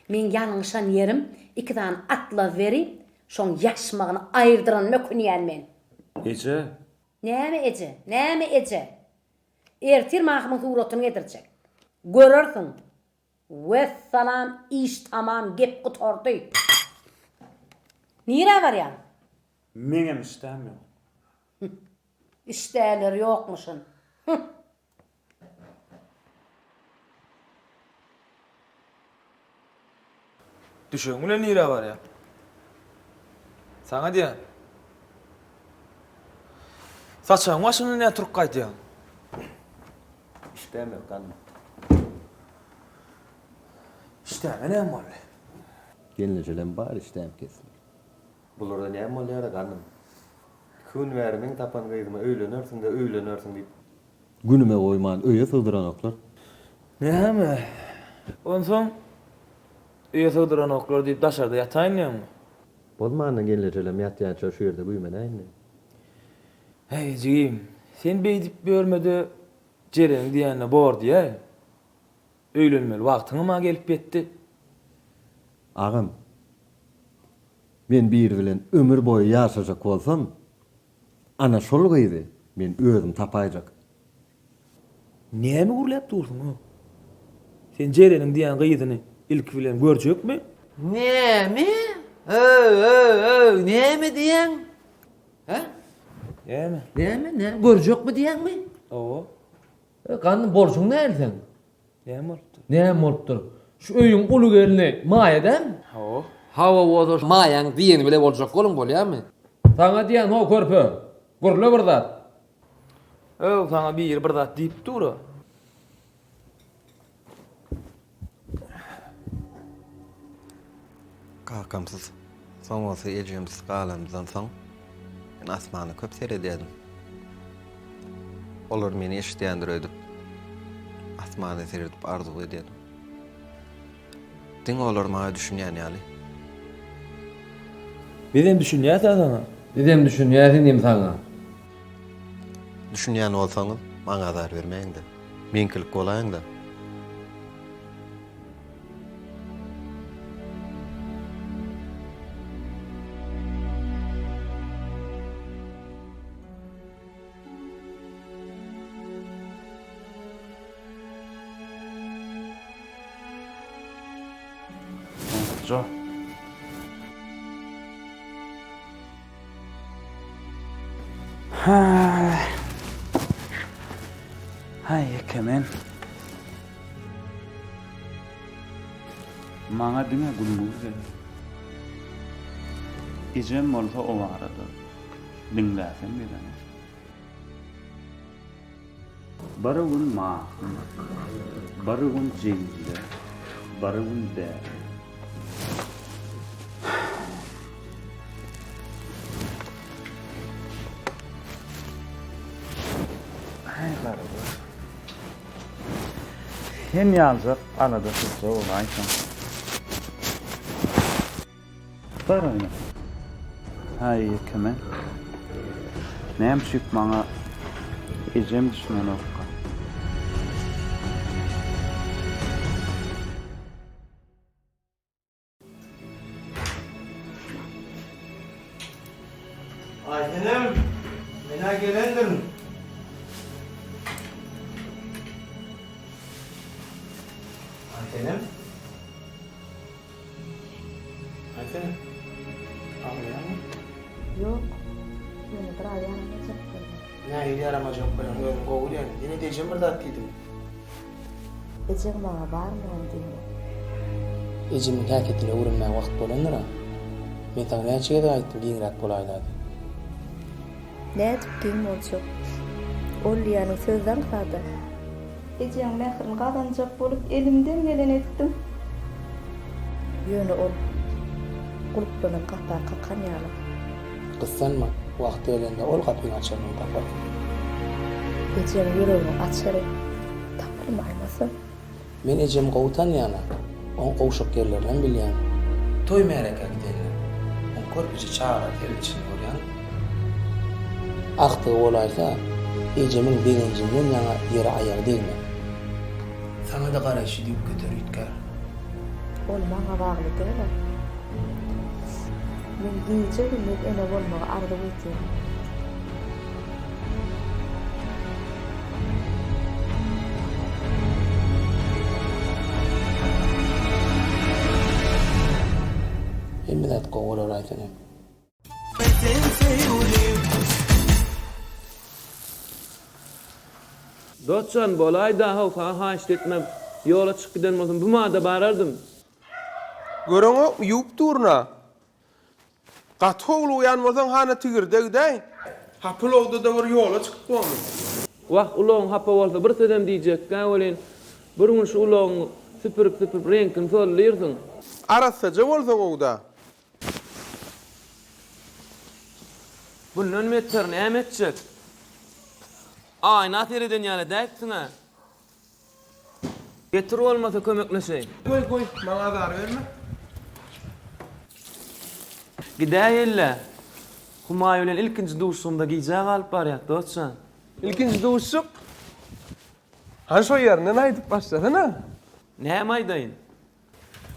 Men ýalňyşan yerim, iki dan atla berip, şoň ýaşmagyny aýrdyran mökünýän men. Ýeşe. Näme eje? Näme eje? Ertir mahymyň suratyny getirjek. Görürsiň. Vesselam, iş tamam, gep gutordy. Nire var ya? Meňem işdäm ýok. İşdeler ýokmuşyn. Düşün bilen nire var ya. Sana diýen. Saçaň başyny näme turup gaýdýan? İşdäm ýok ganym. İşdäme näme boldy? Gelnejelen bar işdäm kesin. Bularda näme bolýar ganym? Gün bermeň tapan gyzyma öýlenersiň de öýlenersiň diýip. Günüme goýman öýe sygdyran oklar. Näme? Onsoň öýe sygdyran oklar diýip daşarda ýataýynmy? Bolmanyň gelnejelen ýatýança şu ýerde büýmenäýin. Hey jigim, sen beýdip görmedi jeren diýende bordy ýa. Öýlenmeli wagtyň ma gelip betdi. Agam. Men bir bilen ömür boyu ýaşajak bolsam, ana şol gyzy men özüm tapaýjak. Näme gurlap dursun o? Sen jereniň diýen gyzyny ilk bilen görjekmi? Näme? Näme diýen? Ha? Näme? Näme? Görjekmi diýenmi? O. Gany borçuň näilsen? Näme bolupdy? Näme bolupdyr? Şu öýüň uly gelini maýa edem? O. Hawa bolsa maýaň diýeni bile boljak golum bolýarmy? Sana diýen ho körpü. Gurla bir zat. Öw, sana bir zat diýip dur. Kakamsız. Son olsa ejemiz galamızdan soň men asmany köp seyrededim. Olar meni eşitýändir öýdüp. Asmany seyredip arzu ededim. Diň olar maňa düşünýän ýaly. Bizem düşünýär sana. Bizem düşünýär diýim sana. Düşünýän bolsaňyz maňa azar bermeýin-de. Menkilik bolaýyn-da. Jo. Hay kemen. Maňa diňe gulmur. Ejem bolsa o arada. Dinläsen bilen. Barıgun ma. Barıgun jengile. Barıgun de. Hem yazık, arada tutsa olaysın. Var oyna. Hay kemen. Näme şük maňa ejem düşmän okka. Aytenem, mena gelendim. Aytenem. Aytenem. Ağlayan mı? Yok. Meni bir ayağına çekti. Ne iyi aramacak falan. Öyle kovul yani. Yine diyeceğim bir dat dedim. Ecem bana var mı diýdi. Ejimin häketine uğranmaya wagt bolandyra. Men taňa näçe de aýtdym, giňrak bolaýlady. Ne tutayım olacak. Ol yani sözden kaldı. Ecem mehrin kazanacak bolup elimden gelen ettim. Yönü ol. Kulplanın kahta kakan yalı. Kıssanma, wagt gelende ol kapyny açarman tapar. Ecem yüreğini açarı. Tapırmaymasın. Men ejem gowtan ýana. On gowşak yerlerden bilýän. Toy mereke gidenler. On körpüji çağıra gelişini görýän. Aktığı olaysa, ejemin degencinden ýana ýere aýar değme. Sana da garaşy diýip göter ütkär. Ol maňa bagly däl. Men giýje günlük ene bolmagy ardy etdim. Hemmedat gowlar aýtany. Doçan bolay da hawka haýyş etmem. Ýola çykyp giden bolsam bu maňda barardym. Görüňi ýup durna. Gatowlu ýan bolsaň hana tigirdegde. Hapulowda da bir ýola çykyp bolmy. Wah uloň hapa bolsa bir sedem diýjek, gäwelin. Bir gün şu uloň süpürip reňkini sollyrsyň. Arasaja bolsaň owda. Bundan meter näme etjek? Aýna tereden ýaly däýipsiňa. Getir olmasa kömekleşeýin. Goý, maňa azar berme. Gidäýelle. Humaýy bilen ilkinji duşsumda giýjek alyp barýar doçan. İlkinji duşup. Han şo ýerden aýdyp başladyna. Näme aýdaýyn?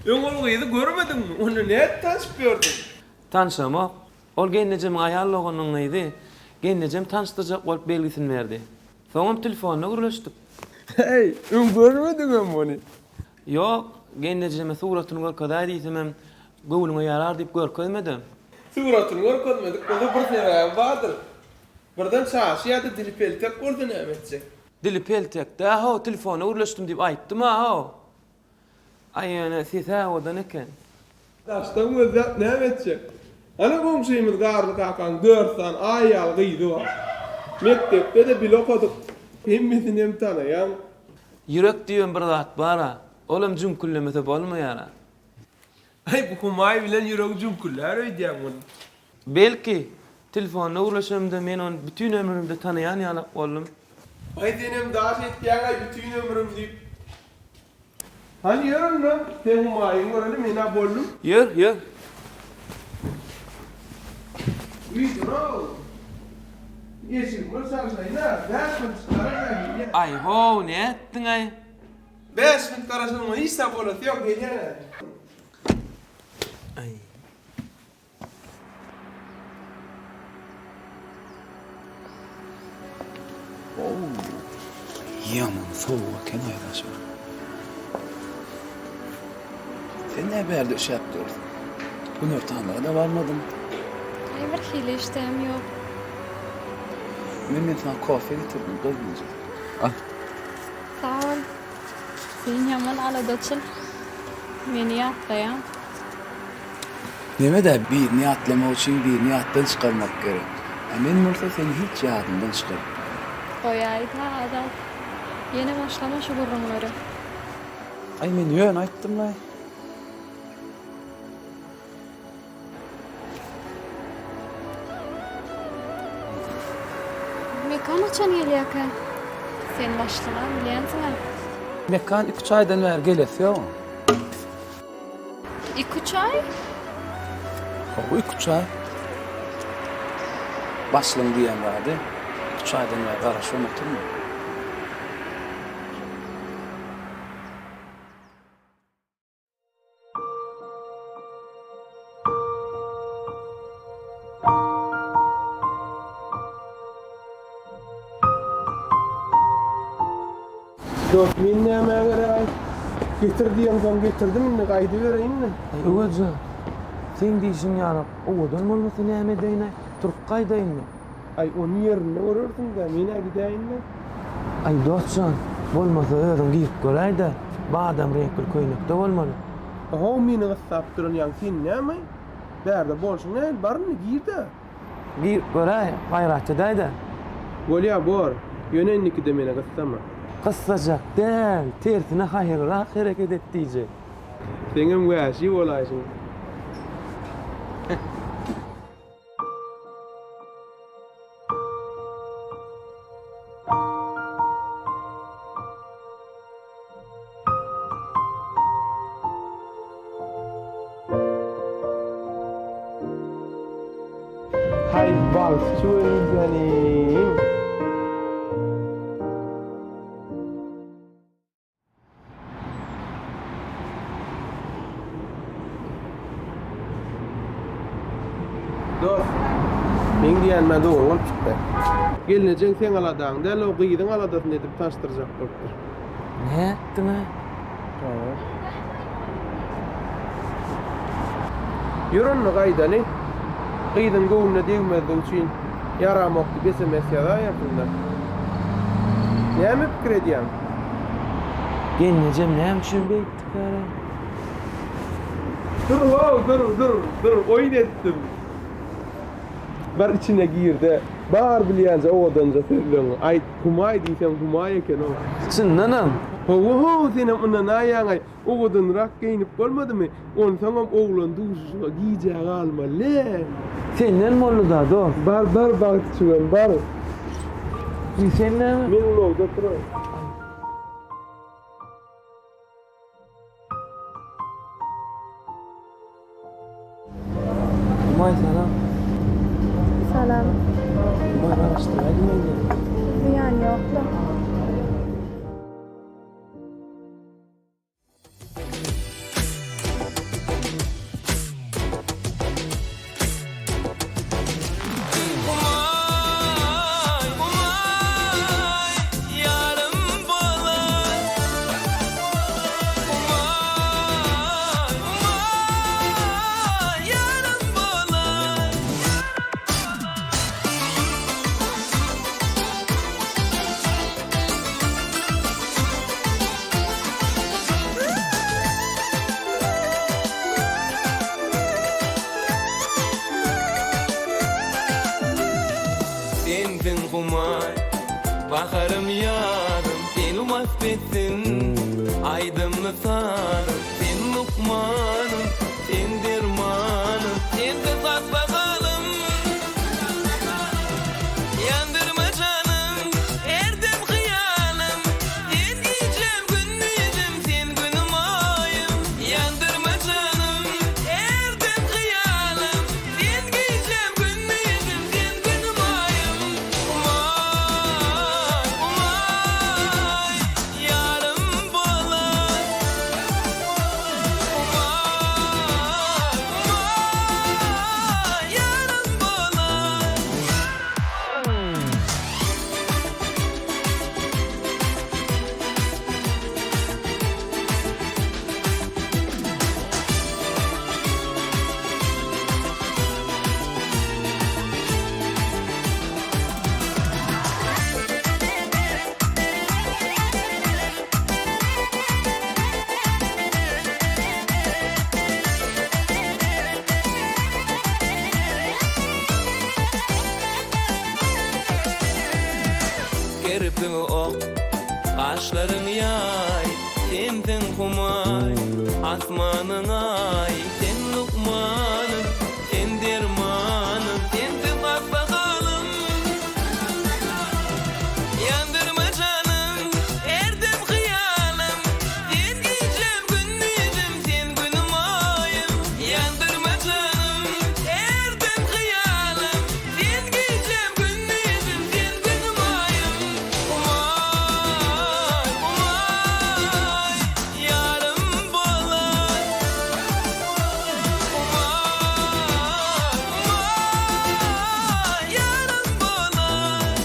Öňol gyzy görmedimmi? Onu näet taşyp berdim? Tanşamak. Ol gennejem aýallaganyň idi. Gennejem tanıştyrjak bolup belgisini berdi. Soňam telefonyna gürleşdik. Hey, ön görmediňmi onu? Ýok, gennejeme suratyny görkezäň diýsemem, göwlüňe ýarar diýip görkezmedim. Suratyny görkezmedik, bu bir sebäbi bardyr. Birden şaşy ýa-da dili peltek boldy näme etjek? Dili peltek da ha telefonyna gürleşdim diýip aýtdym ha. Aýana sesa odan eken. Daşdan gözlep näme etjek? Ana komşuyumuz garly kakan 4 tane ayal gıydı var. Mektepde de bil okuduk. Hemmesini hem tanıyan. Yürek diýen bir zat bara. Olam jumkullemete bolmaýara. Ay bu kumay bilen yürek jumkullar öýdýän bunu. Belki telefonna ulaşamda men onu bütün ömrümde tanıyan ýaly boldum. Ay senem daş etýän ay bütün ömrüm diýip. Hani ýörün lan? Sen kumayın göreli mena boldum. Ýör. Uyduro. Yeşil bu sarsayna, 5 gün çıkaracak. Ay ho, ne ettin ay? 5 gün karasılma hiç sabolat yok geliyor. Ay. Yaman soğuk ken aydaşım. Sen ne berde şey yaptırdın? Bu nörtanlara da varmadım. Ay bir hile iştem yok. Ben sana kahve getirdim, kızmayacak. Al. Sağ ol. Sen yaman aladaçıl. Meni yatlayan. Neme de bir niyatlama için bir niyattan çıkarmak gerek. Emin olsa seni hiç yadından çıkar. Koyaydı adam. Yeni başlama şu burunları. Ay men yön ayttım lay. Mekan açan geliyaka. Sen başlama bilensin ha. Mekan 2 aydan ver gelesi yok. 2 ay? O 2 ay. Başlığın diyen vardı. 2 aydan ver karşı unuttun mu? Dost min näme göre getirdiýem soň getirdim ne gaýdy bereyinmi? Ay öwelja. Sen diýişiň ýarak, owadan bolmasa näme deýne? Turup gaýdaýynmy? Ay onu ýerine görürdüm da mene gidäýinmi? Ay dostjan, bolmasa özüň giýip göräýde, badam renkli köýnekde bolmaly. Aha meni gassap duran ýa sen näme? Bärde bolşuň näl barmy giýdi? Giýip göräý, gaýratça daýda. Bolýa bor, ýönenniki de mene gassama. Kıssacak değil, tersine hayırrak hareket ettiğince. Senin vəşi olaysın. Hay bal suýanym. Dost, men diýänmä doğru bolup çykdy. Gelineceň sen aladaň, däl o gyýdyň aladasyn edip taşdyrjak bolupdyr. Ne ettin ha? Ýörünni gaýdany. Gyýdyň göwüne degmezdi üçin yaramokdy besemes ýa-da ýapyldy. Näme pikir edýän? Gelnejem näme üçin beýtdik ara? Dur, oýun etdim. Bar içine girdi. Bar bilýänse owadança söýleň. Ay kumay diýsem kumay eken o. Çyndanam. Ho, senem ondan aýaňa owadan rak giyinip bolmadymy? On saňam oglan duşuşa giýjäk alma le. Senden mollu da dost. Bar bagtçygan bar. Sen näme? Men ulagda turay. Kumay salam. Salam. Kumay araştırmaýdy mı? Yani yok da. tenzin kumay baharım yadım seni mahvetsin aydınlı sadım sen lukmanım sen dermanım sen de saksakalım yandırma canım erdem hıyalım sen gecem gündüzüm sen günüm ayım yandırma canım erdem hıyalım sen gecem gündüzüm sen günüm ayım umay umay yarım bolar umay yarım bolar Kirpin ok, kaşların yay, sendin kumay, asmanın ay, sen lukmanım, sen dermanım, sensiz saksakalım. Yandırma canım, erdem hıyalım, sen gecem gündüzüm, sen günüm ayım. Yandırma canım, erdem hıyalım, sen gecem gündüzüm, sen günüm ayım. Umay, umay, yarım bolar. Umay, yarım bolar.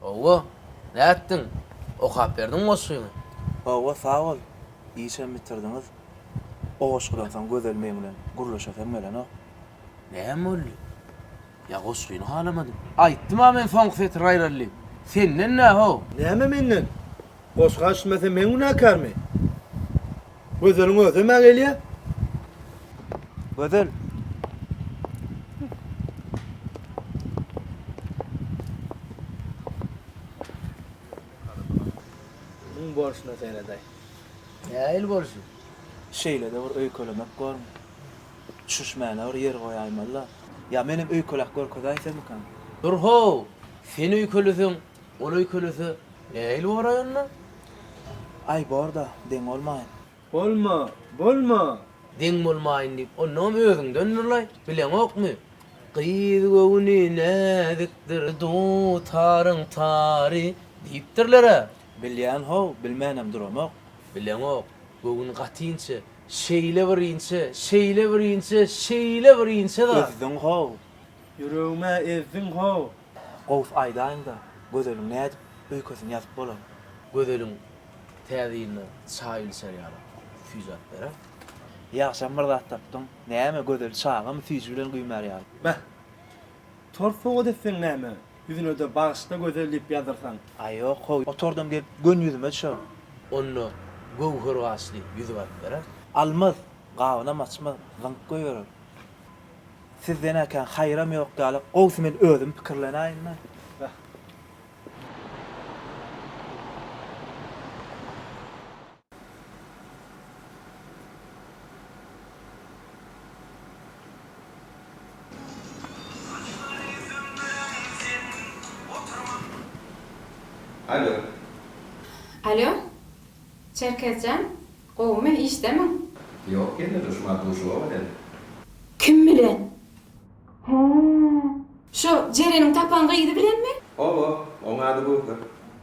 Owa, ne ettin? Okap verdin mi o suyunu? Owa sağ ol. İyicem bitirdiniz. Oğuş kılansan gözel memnun. Guruluşasam gelen o. Ne oldu? Ya o suyunu halamadım. Aytdım ha men son fet rayralli. Senden ne ho? Näme menden? Boşga içmese memnun akar mı? Gözelin özüme gelýär. Gözel. Bunun borçuna seyreday. Ya el borçlu. Şeyle de bir öýkölemek gorm. Çüşmäne bir yer goýaýmalla. Ya menim öýkölek gorkodaýsam kan. Dur ho. Sen öykölüsün, ol öykölüsü. El warayonna? Ay borda, deň bolmaýyn. Bolma. Den bolmaýyn diýip, onnom özüňden nurlay. Bilen okmy? Gyýz göwüni näzikdir, dutarın tari diýipdirler. Bilýän ho, bilmänem duramak. Bilen ok. Göwün gatynça, şeýle birinçe da. Özüň ho. Yüreğime ezdin ho. Gows aýdaýyn da, gözelin nädip öýkösini ýazyp bolar. Gözelin täziňe çaýyl serýaly. Füzat bere. Ýaşam bir zat tapdyň. Näme gözel çağam füýjü bilen güýmärýär. Bäh. Torfogo desseň näme? Yüzüne de bağışta gözellik ýazyrsan. Ay ýok, ho, oturdum gelip gön yüzüme düşer. Onno gowhur gasly yüzü bat bere. Almaz, gawyna maçma, zank goýar. Sizden ekan hayram yok galy. Gowsy men özüm pikirlenäýin. Alo. Alo. Çerkezcan. Gowmy işdemi? Yok, gene düşman duşu o den. Kim bilen? He. Şu Jerenin tapan gyýdy bilenmi? O, onun adı bu.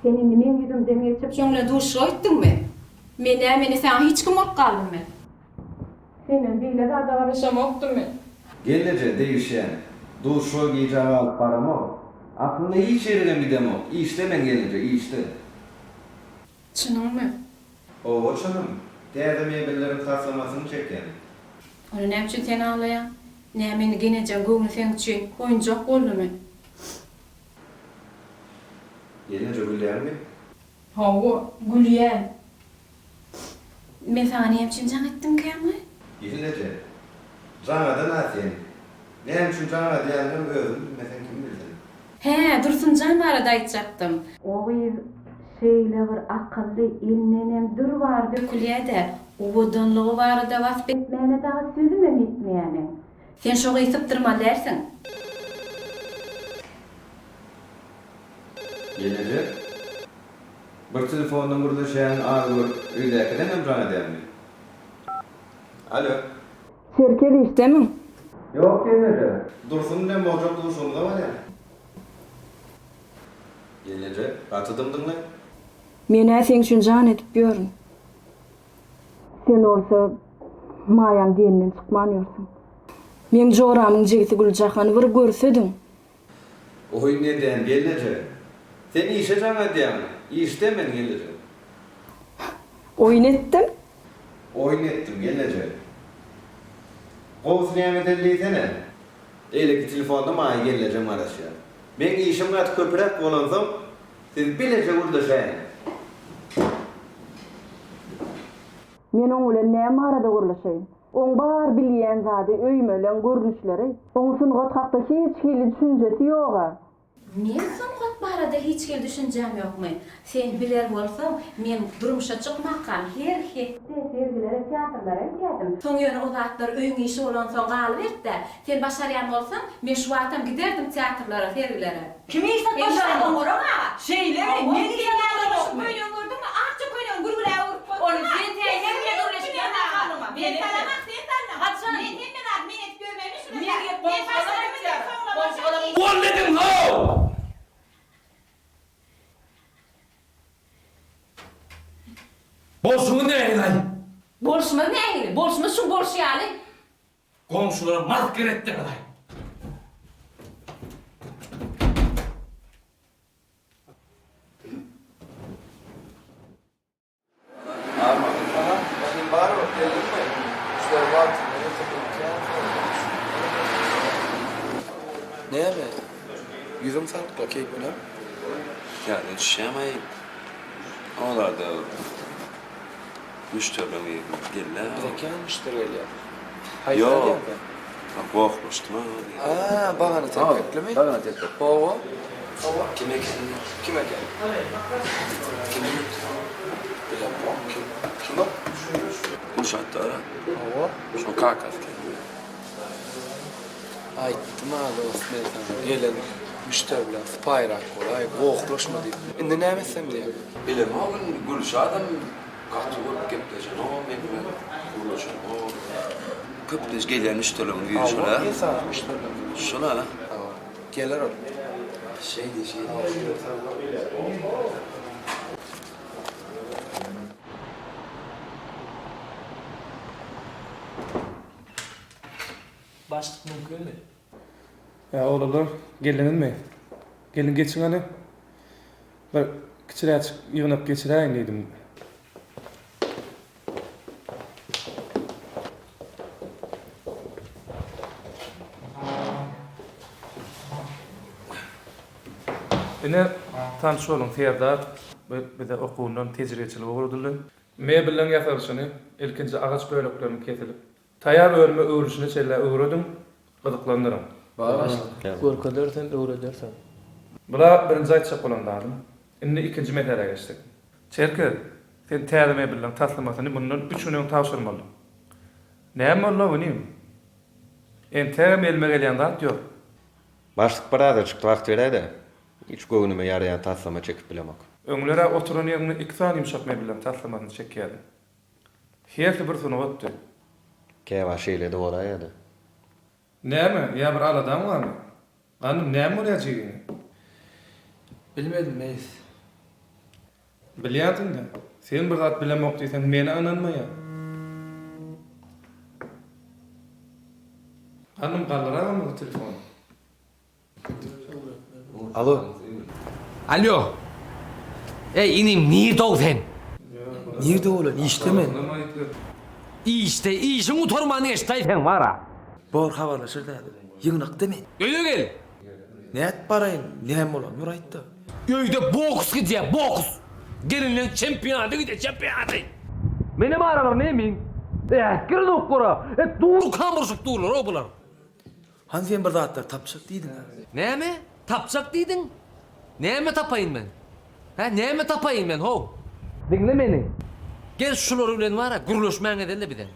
Sen indi men ýüzümden geçip şoňla duşa öýtdiňmi? Meni sana hiç kim olup kaldım ben. Senin beýle zada garaşamokdum men. Gelece değişen. Duşu giyeceği alıp paramı. Aklına hiç yerine bir demo. İşte men gelince, işte. Çynymmy? O çanım. Değerli meyvelerin taslamasını çeken. Onu näme üçin sen ağlayan? Näme geneje göňüň sen üçin oýunjak boldumy? Gelece güller mi? Hawa, gülýän. Men sana näme üçin jaň etdim käme? Gelece. Zanadan asen. Ne üçün zana diýenim özüm bilmesen kim bilsin. He, Dursuncan barada aýtjapdym. O gyz şeýle bir akylly elnenem dur bar dökülýärde. Owadanlygy barada wasp etmäne dagy sözüm hem etmeýäniň. Sen şoňa ýytypdyrma dersiň. Gelece. Bir telefondan burada şeýan ağır öýdäkiden hem zana diýenim. Alo. Şerkeli işdemi? Yok gelece. Dursun ne mojok dursun da var ya. Gelece. Atadımdın lan. Mene sen üçin jan etip ýörün. Sen olsa maýan gelinden çykmanýarsın. Men joramyň jegisi Güljahany bir görsedim. Oy neden gelece? Sen işe zana diýenim. İşte men gelece. Oýnetdim. Oynettim gelece. Gowsy näme delliýsene? Eýleki telefonda maý geleceğim araşa. Men işim gat köprek bolansam, siz bilece urdaşaýyn. Men oň bilen näme arada gurlaşaýyn? Oň bar bilýän zady öýmelen görnüşleri, oň sungat hakda hiç hili düşünjesi ýok. Men sungat barada hiç hili düşünjem ýokmy? Sen biler bolsaň, men durmuşa çykmakam her hepde sergilere, teatrlara gitdim. Soň ýöne o zatlar öýüň işi bolan soň galyberdi. Sen başarýan bolsaň, men şu wagtam giderdim teatrlara, sergilere. Kimi istat başarýan gorama? Şeýle mi? Men istat başarýan gördüm, akça koýan gurgura urup. Onu sen teýnem bilen öwleşýän halyma. Men salamat sen tanlam. Hadi sen men admin et görmemiş mi? Men başarýan. What let him go? Bolşuňy näýdi? Bolşma näýdi? Bolşma şu bolşýaly. Komşulara mazk geretdi gaday. Ama benim var o geldim mi? İşte var. Näme? Yüzüm sarkla keypine. Yani şemay olarda müşterileri geller. Zekan müşteriler. Yok. Korkmuştum ha. Bagany tepkipli mi? Bagany tepkip. Owa. Kime Kime gel? Kim? Bilen bak kim? Kim o? Kuşattı ara. Owa. Şu kakas ki. Aýtdym ha dost men sana. Gelen müşteriler spayrak bolay, goýuklaşma diýip. Indi näme etsem diýip. Bilem oğlum Gülşah'dan katı olup gitmeyeceksin o memnun olacak o. Köpteş gelen müşterilerin gibi şöyle. Ne saat müşteriler? Şöyle. Gelir o. Şey. Başlık mümkün mü? Ya oğlanlar gelinin mi? Gelin geçin hani. Bir kiçiler yığınıp geçireyim dedim. Ine tanış olun Ferdat. Bir de okulundan tecrübeciliği oldular. Mebelden yapılışını, ilkinci ağaç bölüklerini kesilip, tayar örme öğrüşünü çelle öğredim. Gıdıklandırın. Gorka dersen öwre dersen. Bula birinji aýtjak bolandarym. Indi ikinji mesele geçdik. Çerke, sen täzeme bilen taslamasyny bundan 3 günüň tawşyrmaly. Näme bolla buny? En täzeme elme gelýän zat ýok. Başlyk barada çykdy wagt berede. Hiç göwnüme ýaraýan taslama çekip bilemek. Öňlere oturan ýerine 2 sany ýumşatma bilen taslamasyny çekýärdi. Hiyerli bir suny otdy. Käwa şeýle de bolarýady. Näme? Ýa bir aladam barmy? Ganym näme bolýajygy? Bilmedim meýs. Bilýärdiň-de. Sen bir zat bilemek diýsen meni ananmaýa. Ganym gallaragamy telefon? Alo. Alo. Ey inim niye sen? Nerede olan? İşte men. İşte işin utormanı iştaysen var ha. Bor habarlaşır da. Yığınak deme. Öyle gel. Ne et barayın? Ne hem olan? Nur aytta. Öyde boks gidiyor boks. Gelinlen çempiyonatı gidiyor çempiyonatı. Benim aralar ne min? Girin okura. Doğru kamursuk doğrular o bular. Hani sen bir zatlar tapacak değildin ha? Ne mi? Tapacak değildin? Ne mi tapayım ben? Ha ne mi tapayım ben ho? Dinle beni. Gel şuları bilen var ha guruluşmayan edenle bir de.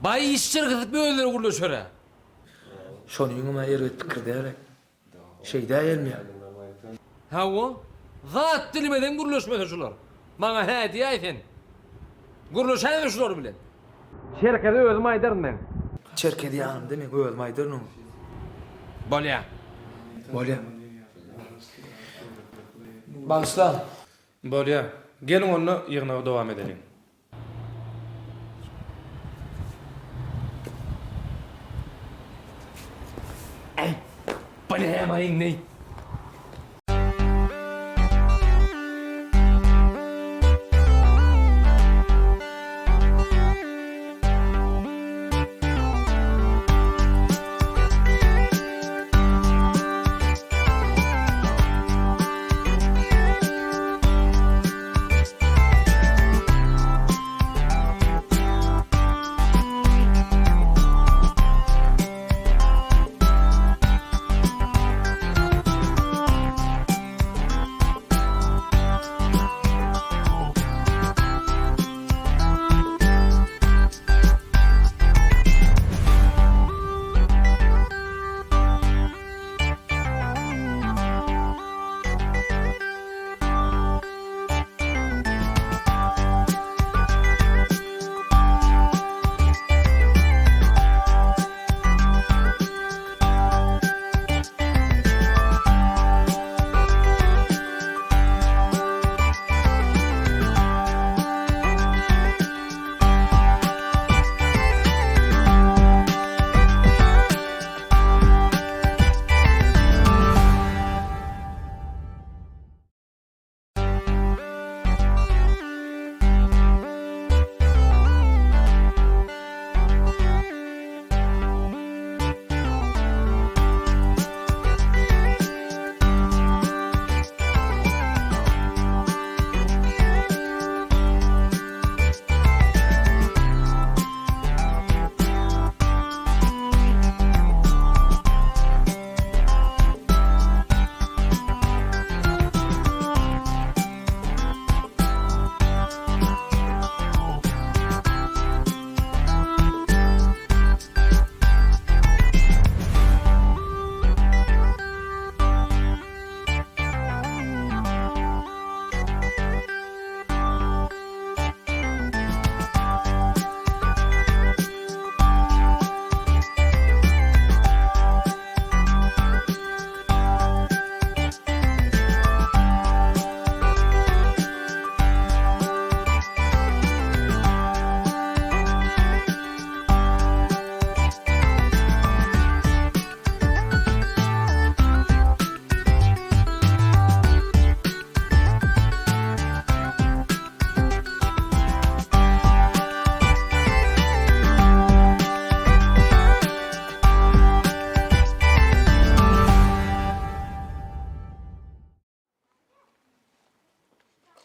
Bay işçiler gidip böyleleri guruluşur ha. Şonu yüngüme yervet pikir deyerek. Şey değil mi ya? Ha o? Zat dilimeden guruluşmayan şular. Bana he diye ayfen. Guruluşan mı şuları bilen? Şerkede özüm aydarım ben. Çerkedi yanım demek öldüm aydarım. Bolya. Bolya. Bağışlan. Bolya. Gelin onu ýygyna dowam edelim. Bolya mayın ney?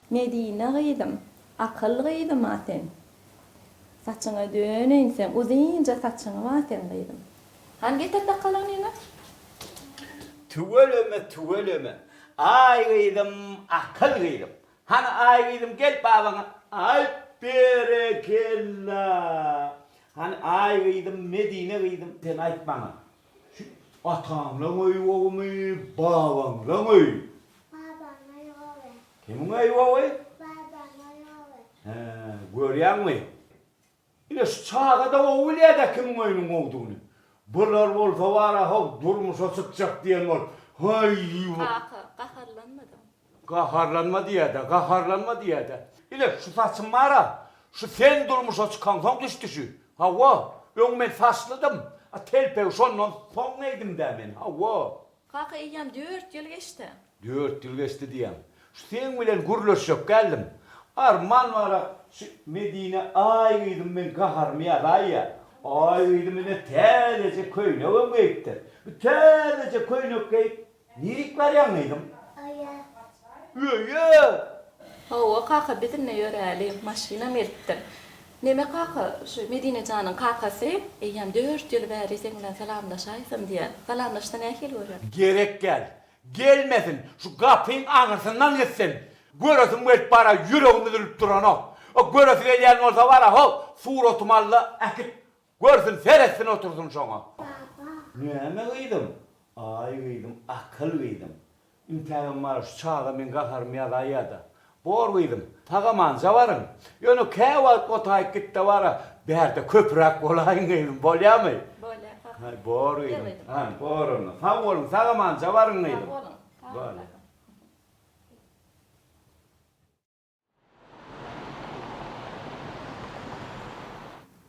Medine gıydım, akıl gıydım aten. Saçına döneyin sen, uzayınca saçını vaten gıydım. Hangi tette kalan yine? Tüveleme. Ay gıydım, akıl gıydım. Hani ay gıydım gel babana. Ay berekella. Hani ay gıydım, Medine gıydım. Sen ayt bana. Şu atanla mı oğumu, babanla mı? Kimin ayı oğumu? Görüyor musun? Yine şu çağa da oğul ya da kimin ayının olduğunu. Bunlar olsa var ha durmuşa sıkacak diyen var. Hay kaharlanma diye de. İle şu saçın mara. Şu sen durmuşa çıkan son düştü şu. Hava. Yok ben fasladım. Telpev sondan son neydim demin. Hava. Kaka iyiyim 4 yıl geçti. 4 yıl geçti diyem. Şu sen bilen gürleşip geldim. Arman var şu Medine ayıydım ben kaharmaya dayı. Ayıydım ben tədəcə köynəvə mi etdir? Tədəcə köynək geyip nirik var yanıydım. Öyle. Hava kaka bitirne yöreli maşina merttim. Neme kaka şu Medine canın kakası iyiyim 4 yıl beri seninle salamlaşaysam diye. Salamlaştan ehil oluyor. Gerek gel. Gelmesin. Şu kapıyın ağrısından gitsin. Görürsün bu et para yüreğimi dürüp duran o. O görürsün gelen olsa var ha suratmallı akit. Görsün seretsin otursun şuna. Neme gıydım? Ay gıydım, akıl gıydım. İmkanım var şu çağda ben kakarmaya dayıda. Bor gıydım, tağamanca varın. Yönü kevat otayıp gitti var ha. Berde köprak olayın gıydım, bolya mı? Bolya. Bor gıydım. Bor onu. Sağ olun, tağamanca varın gıydım. Bolya.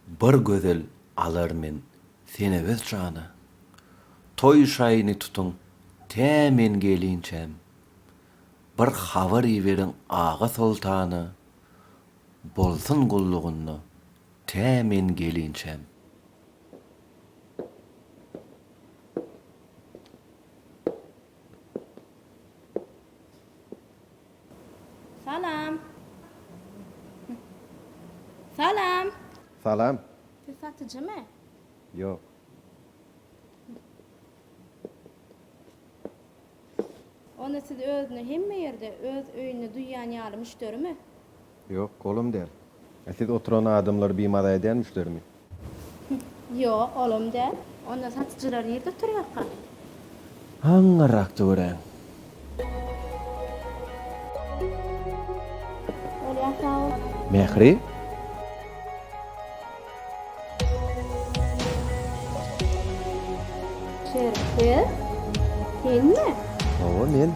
Bir gözel alar men seni öz jana. Toy şayını tutun, temen gelinçem. Bir havar iverin ağa sultanı, bolsun gulluğunu, temen gelinçem. Salam. Salam. Salam. Siz satıcı mı? Yok. Onu siz özünü hemme yerde öz öýüni duýan ýaly müşteri mi? Yok, kolum der. Siz oturan adamlar bimada edenmişler mi? Yok, olum der. Onda satıcılar yerde oturýar. Hangi rakta ören? Olya sağ ol. Mehri? Şerif, sen mi? Oo, men.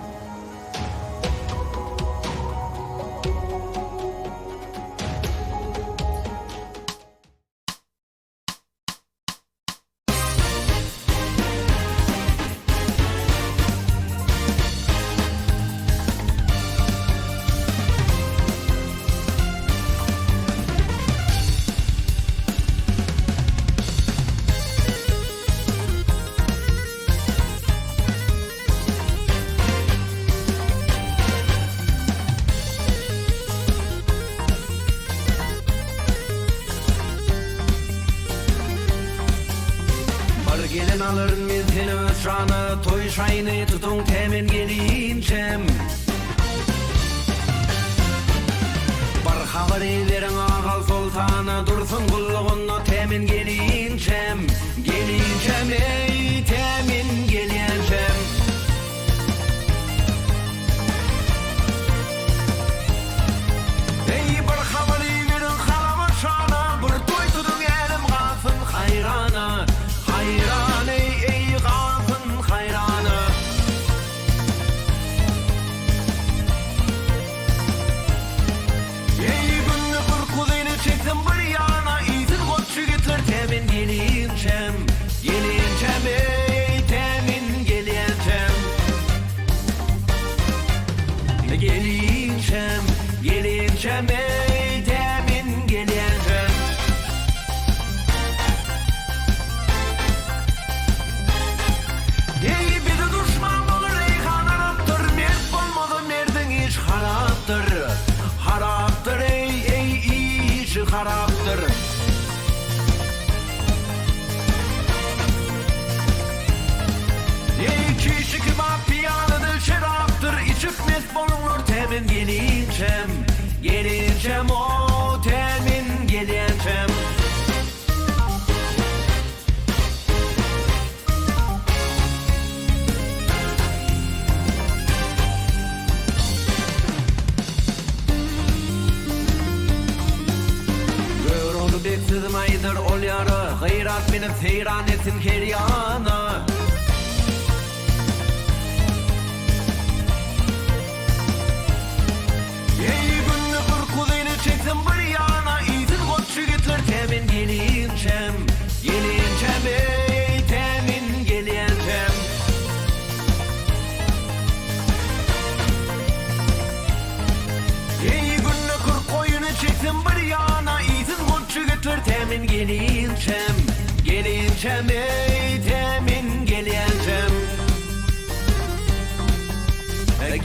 Gelin alırın men seni öz şana, toy şayını tutun temen gelinçem. Bar habari verin ağal sultana, dursun kulluğunna temen gelinçem. Gelinçem ey temen gelinçem. Ey bar habari verin halama şana, bir toy tutun elim kalsın hayrana. Hayran ey gafın hayranı. Ey günlü bir kuzeyni çektim bir yana, izin koçu getir temin gelinçem. Gelinçem ey temin gelinçem. Gelinçem, gelinçem ey temin gelinçem. Ey bizi düşman olur ey haraptır, mert bolmadı merdin iş haraptır. Haraptır ey işi haraptır. Kecikmez bolunlar temin gelinçem. Gelinçem o temin gelinçem. Görüldü beksiz maydır ol yarı. Gıyrat benim seyran etsin keryana. Ey günlü kırkuzeyni çeksin bir yana. İzin koçu getir temin gelinçem. Gelinçem ey temin gelinçem. Ey günlü kırk koyunu çeksin bir yana. İzin koçu getir temin gelinçem. Gelinçem ey temin gelinçem.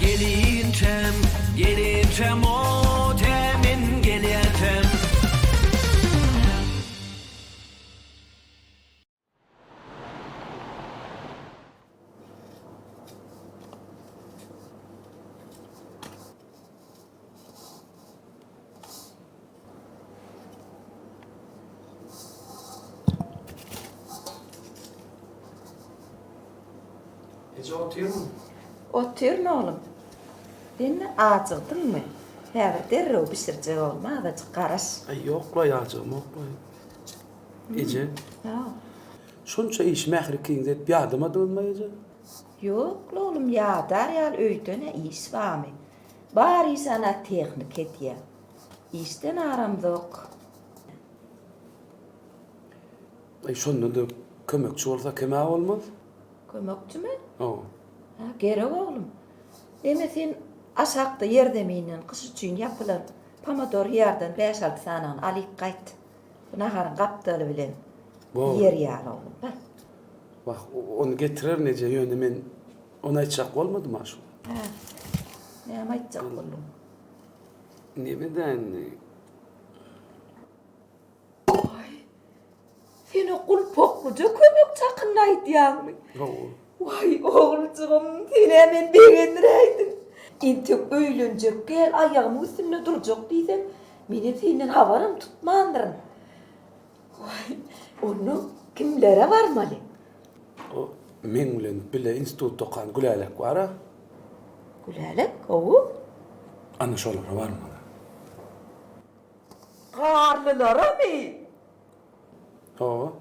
Gelinçem, gelinçem o temin gelinçem. Ece otuyor mu? Otuyor oğlum. Beni acıktın mı? Evet, derrew pişircek olma da çıkaras. Ay yok la yacığım yok la. Ece. Ya. Şunça iş mehrikiyinde et bir adıma dönmeyece. Yok la oğlum ya Daryal öydöne iş var mı? Bari sana teknik et ya. İşten aramda yok. Ay şonda da kömekçi olsa kime olmaz? Kömekçi mi? O. Ha, gerek oğlum. Demesin asakta yerdeminin kış için yapılır. Pomodor yerden 5-6 tane alıp kayt. Naharın kaptalı bilen. Wow. Yer yani oğlum. Bak. Bak onu getirir nece yönü men ona açacak olmadı mı şu? Ha. Ne yapacak oğlum? Nemeden? Seni kul pokluca kömek çakınlaydı yani. Vay oğulcuğum, seni hemen beğendireydin. İntik öylüncek gel ayağımın üstüne duracak diysem, benim senin havarım tutmandırın. Vay, onu kimlere varmalı? O men bilen bile institut tokan gülalek var ha. Gülalek o? Ana şolara var mı? Karlılara mı? O.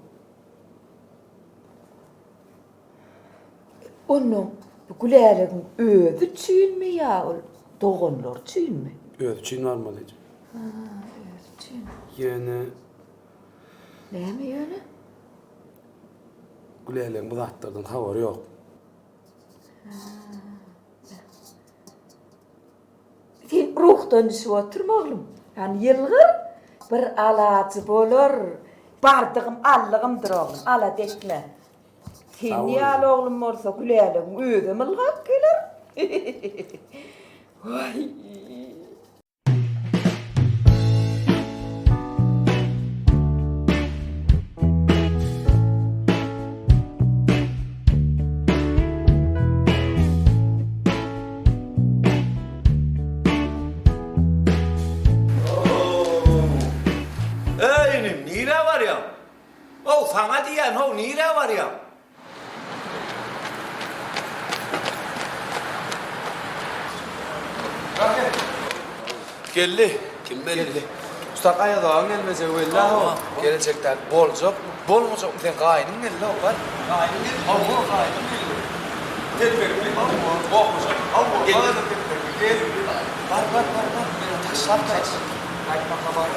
Onun bu gülalekin özü çiğin mi ya? Doğunlar çiğin mi? Ölçün var mı diyeceğim. Ha, özü çiğin. Yani Ne mi yani? gülalekin bu zatlardan haber yok. Sen ruhtan işi oturma oğlum. Yani yılgır bir alacı bolur. Bardığım allığımdır oğlum. Ala dekme. Sen niye ala oğlum olsa gülelim. Ödüm ılgak gelir. Vay. Eynim, nire var ya? O sana diyen o nire var ya? Geldi. Kim belli? Usta kaya dağın gelmeyecek valla o. Gelecekler bolacak. Bolmayacak mı sen kayının geldi o var. Kayının geldi. Allah kayının geldi. Tedbirli. Allah. Bokmayacak. Allah. Geldi. Tedbirli. Var. Benim taşlar kaç. Haydi bakalım. Var.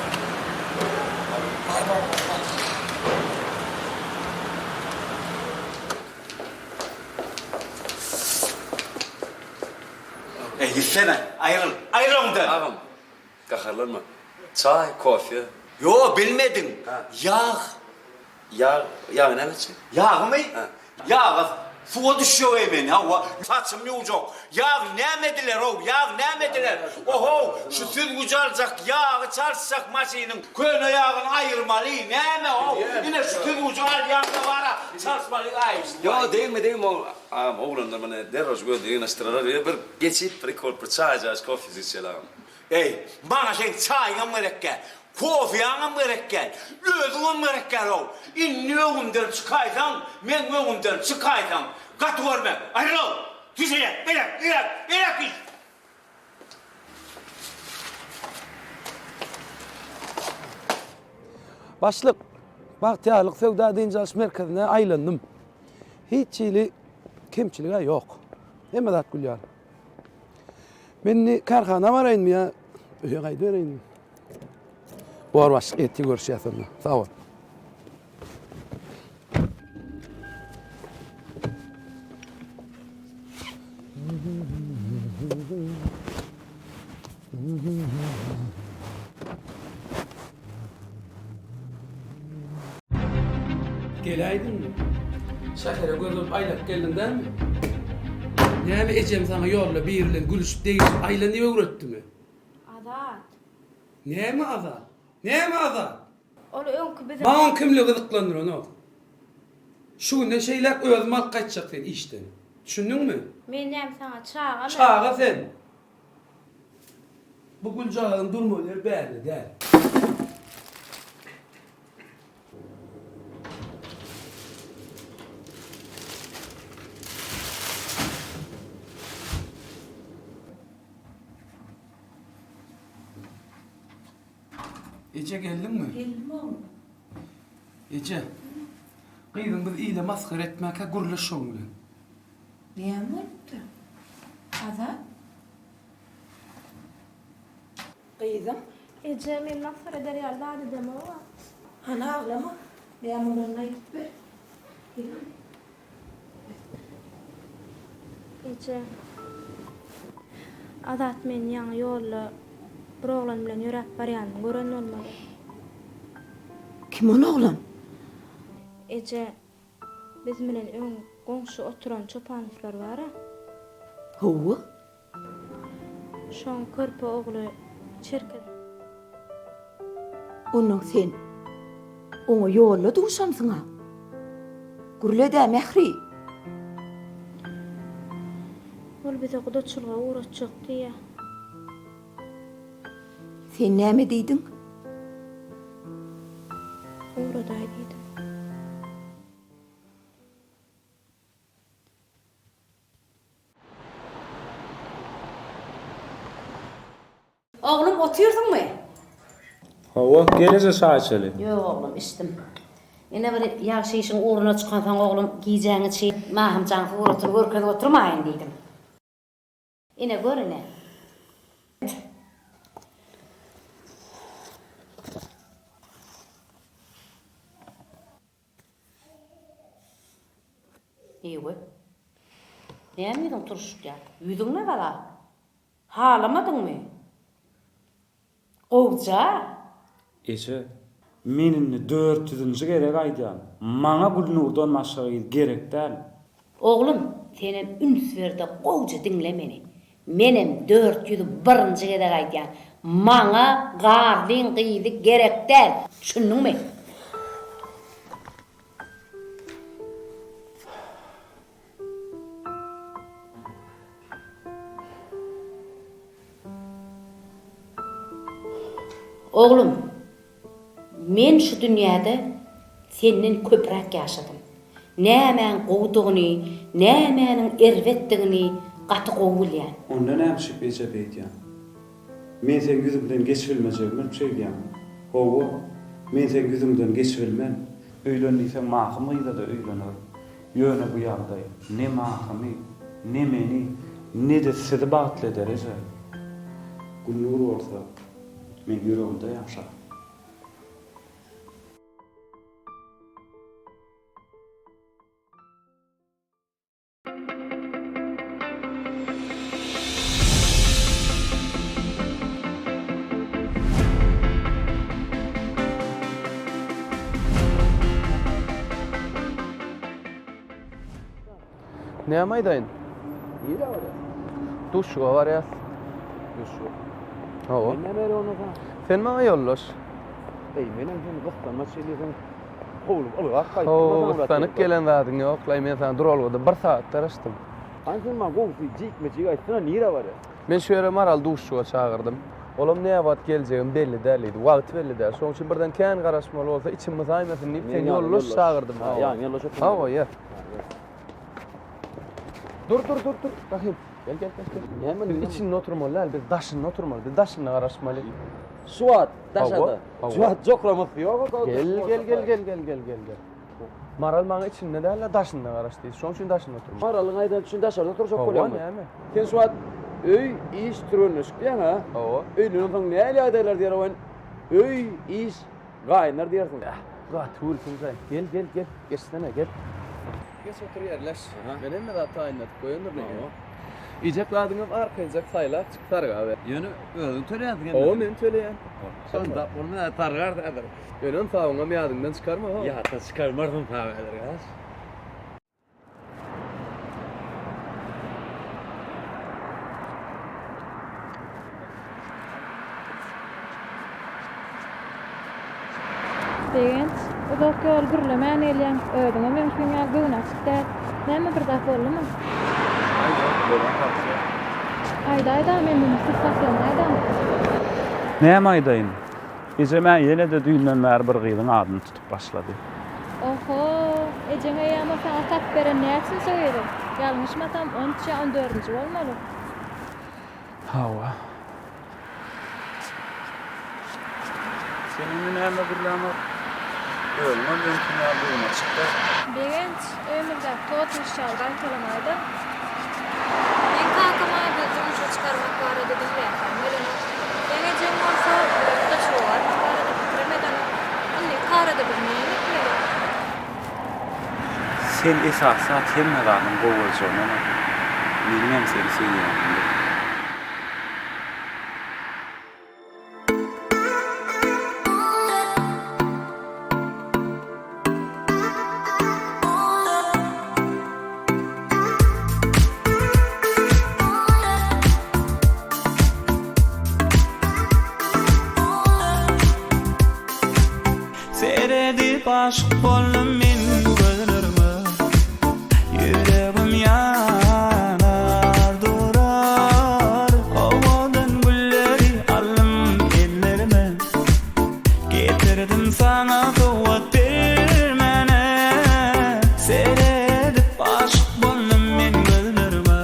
Gitsene, ayrıl ondan. Ağam, kaharlanma. Çay, kofe. Yo, bilmedin. Yağ. Yağ ne biçim? Yağ mı? Yağ, suya düşüyor hemen. Saçım yolacak. Yağ ne mediler o? Yağ ne mediler? Oho, şu sürgücü alacak, yağı çarşacak maşinin. Köyüne yağını ayırmalı. Ne mi o? Yine şu sürgücü al yanında var ha. basmaly gaýypsyn. Yo, deýme o oğlanlar bana derhal gördü yanaştıralar ya bir geçip bir korpor çaycağız kofisi selam. Ey, bana sen çayına merekke, kofiyana merekke, özüne merekke ol. İnni öğümden çıkaysan, men öğümden çıkaysan, kat görme, ayrıl. Düşeye, elek git. Başlık, Bahtiyarlık Sevda Dincaliş Merkezi'ne aylandım. Hiç iyili kemçiliğe yok. Emedat Gülyan. Beni karxana varayın mı ya? Öyle kaydı vereyim mi? Bu ar başlık etti görüşeceğiz onunla. Sağ ol. Gelaydın mı? Şakara gözüm aylak geldin değil mi? Yani Ecem sana yolla bir yerle gülüşüp değişip ayla niye öğretti mi? Azat. Ne mi azat? Ne mi azat? Ol öňkü bize... Bana kimle gıdıklanır onu? Şu ne şeyler özüm al kaçacak sen işten. Düşündün mü? Men näme sana çağa... Çağa sen. Bu gülcağın durmaları belli değil. Ece geldin mi? Geldim oğlum. Ece. Kıydın biz iyiyle maskara etmeye gurlaşıyor mu? Niye mi oldu? Azat? Kızım. Ece men nasıl eder ýalda dedem o. Ana ağlama. Niye mi oldu? Git ver. Ece. Azat men ýaňy ýolla bir oglan bilen ýörep barýanyny gören bolmaly. Kim o oğlan? Ece, biz bilen öň goňşy oturan Çopanovlar bar-a. Howa? Şoň körpe ogly çerken. Onun sen. Onu yolla duşamsın ha. Gürle de mehri. Ol bize gudaçylyga uğratjak diýe. Sen näme diýdin? Uğraday diýdim. Oğlum otuyorsun mu? Hava gelece saçalı. Yok oğlum içtim. Yine bir yaxşı işin uğruna çıkansan oğlum giyeceğini şey mahımcan uğratır görkede oturmayın dedim. Yine görüne. İyi bu. Ne miydin turşuk ya? Yüdün ne kadar? Halamadın mı? Kovca? Ece, meninle 400-nji gerek aýdýan. Maňa Gülnurdan maşagy gerek däl. Oğlum, senem ünsverde kovca dinle meni. Menem 401-nji gerek aýdýan. Maňa garlyň gyýdy gerek däl. Düşündiňmi? Oğlum, men şu dünyada senden köprek yaşadım. Nämen gowdugyny, nämenin erwetdigini gaty gowulýan. Onda näme şüpheçe beýtýän? Men sen yüzümden geçirilmejegimi söýdýän. Howa, men sen yüzümden geçirilmän. Öýlendiýsem mahymyda da öýlenir. Ýöne bu ýagdaý ne mahymy, ne meni, ne de sizi bagtly derece. Gülnur bolsa, men ýüregimde ýaşar. Ne maýdaýyn? İyi de var ya. Duşga var ya. Duşga. Hawa. Ne mere onu da? Sen maňa yollaş. Ey, menen seni gıktanma söyleyeceğim. Oğlum, bak kayıt. Tanık gelen zaten yok. Lay men sana duralgada 1 saat tarıştım. Ansin ma goňsy jikme aýtdyna nire bar? Men şöyle maral duşçuga çağırdım. Olam ne wagt geljegim belli däldi. Wagt belli däl. Şoň üçin birden kän garaşmaly bolsa içimiz aýmasyn diýip sen ýollaş çağırdım. Ha, ýa, ýollaş. Ha, ya. Dur. Bakayım. Gel. Biz için oturmalı, biz daşın oturmalı, biz daşınla garaşmalı. Suat, daşada. Suat joklamak yok. Gel. Maral maňa içinde däl, daşınla garaşdy. Şoň üçin daşynda oturmaly. Maralyň aýdan üçin daşarda oturjak Hawa, bolýar. näme? Sen Suat, öý iş türünüş diýen ha? Hawa. Öýlüň soň näle aýdalar diýer wen? Öý iş gaýnar diýersiň. Gatul sen. Gel. Geçsene gel. Geç otur yerleş. Ben emme da taýinat goýandyr ne? İjek ladyňam arkaýjak saýlap çyktar gabe. Ýöne özüň töleýändiň. O men töleýän. Sonda onu targar da. Ölen taýňa meýadyndan çykarma ha. Ya ta çıkarmardın taýlar gaz. Degent, uzak yol gürlemän elýän öýdüňe mümkin ýa göwnä çykdy. Näme bir zat boldymy? Aýda men bunu sırtlaýdam. Näme aýdaýyn? Ejeme ýene de düýünden bäri bir gyzyň adyny tutup başlady. Oho, ejeňe ýa-ma saňa tap beren näçin söýedi? Ýalňyşmasam 13-14-nji bolmaly. Hawa. Senin näme birlama? Ölme mümkin ýa çykdy. Degent, öýümizde totmuş çaldan kalamaydy. Men kakama gözüm şu çıkarmak barada dedim. Ene jem bolsa da şu var. Bitiremeden anne karada bir neylik mi? Sen esasat hemme ganyň gowuljagyny bilmem seni söýýär. Seredip aşık boldum men gözlerime. Yüreğim yanar durar. Havadan gülleri alım ellerime. Getirdim sana kuvvet vermene. Seredip aşık boldum men gözlerime.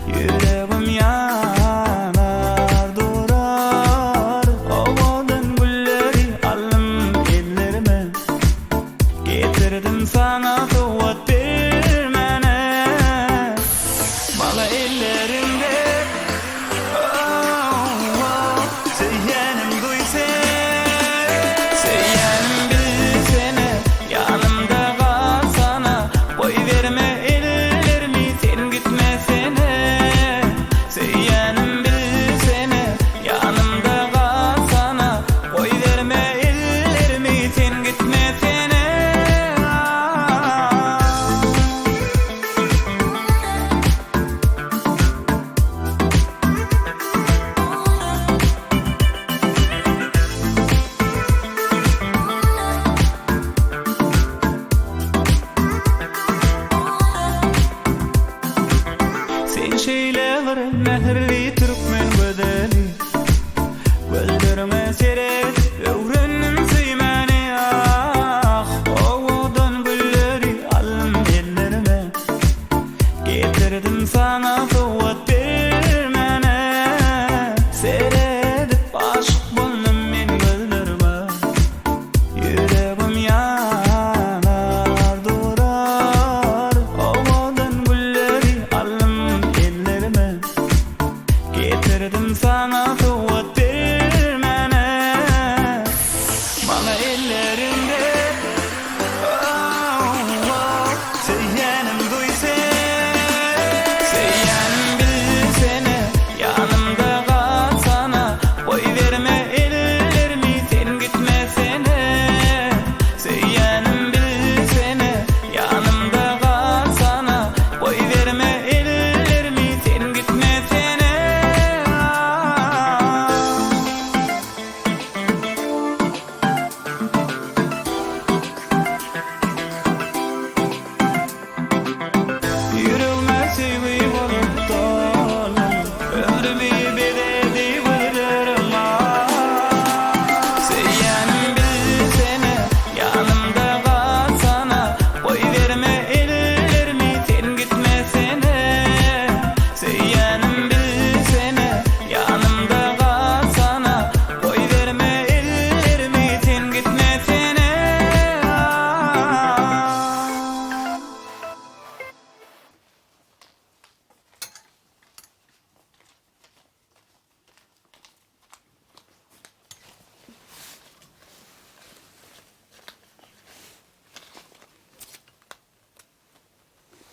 Yüreğim yanar durar. Havadan gülleri alım ellerime.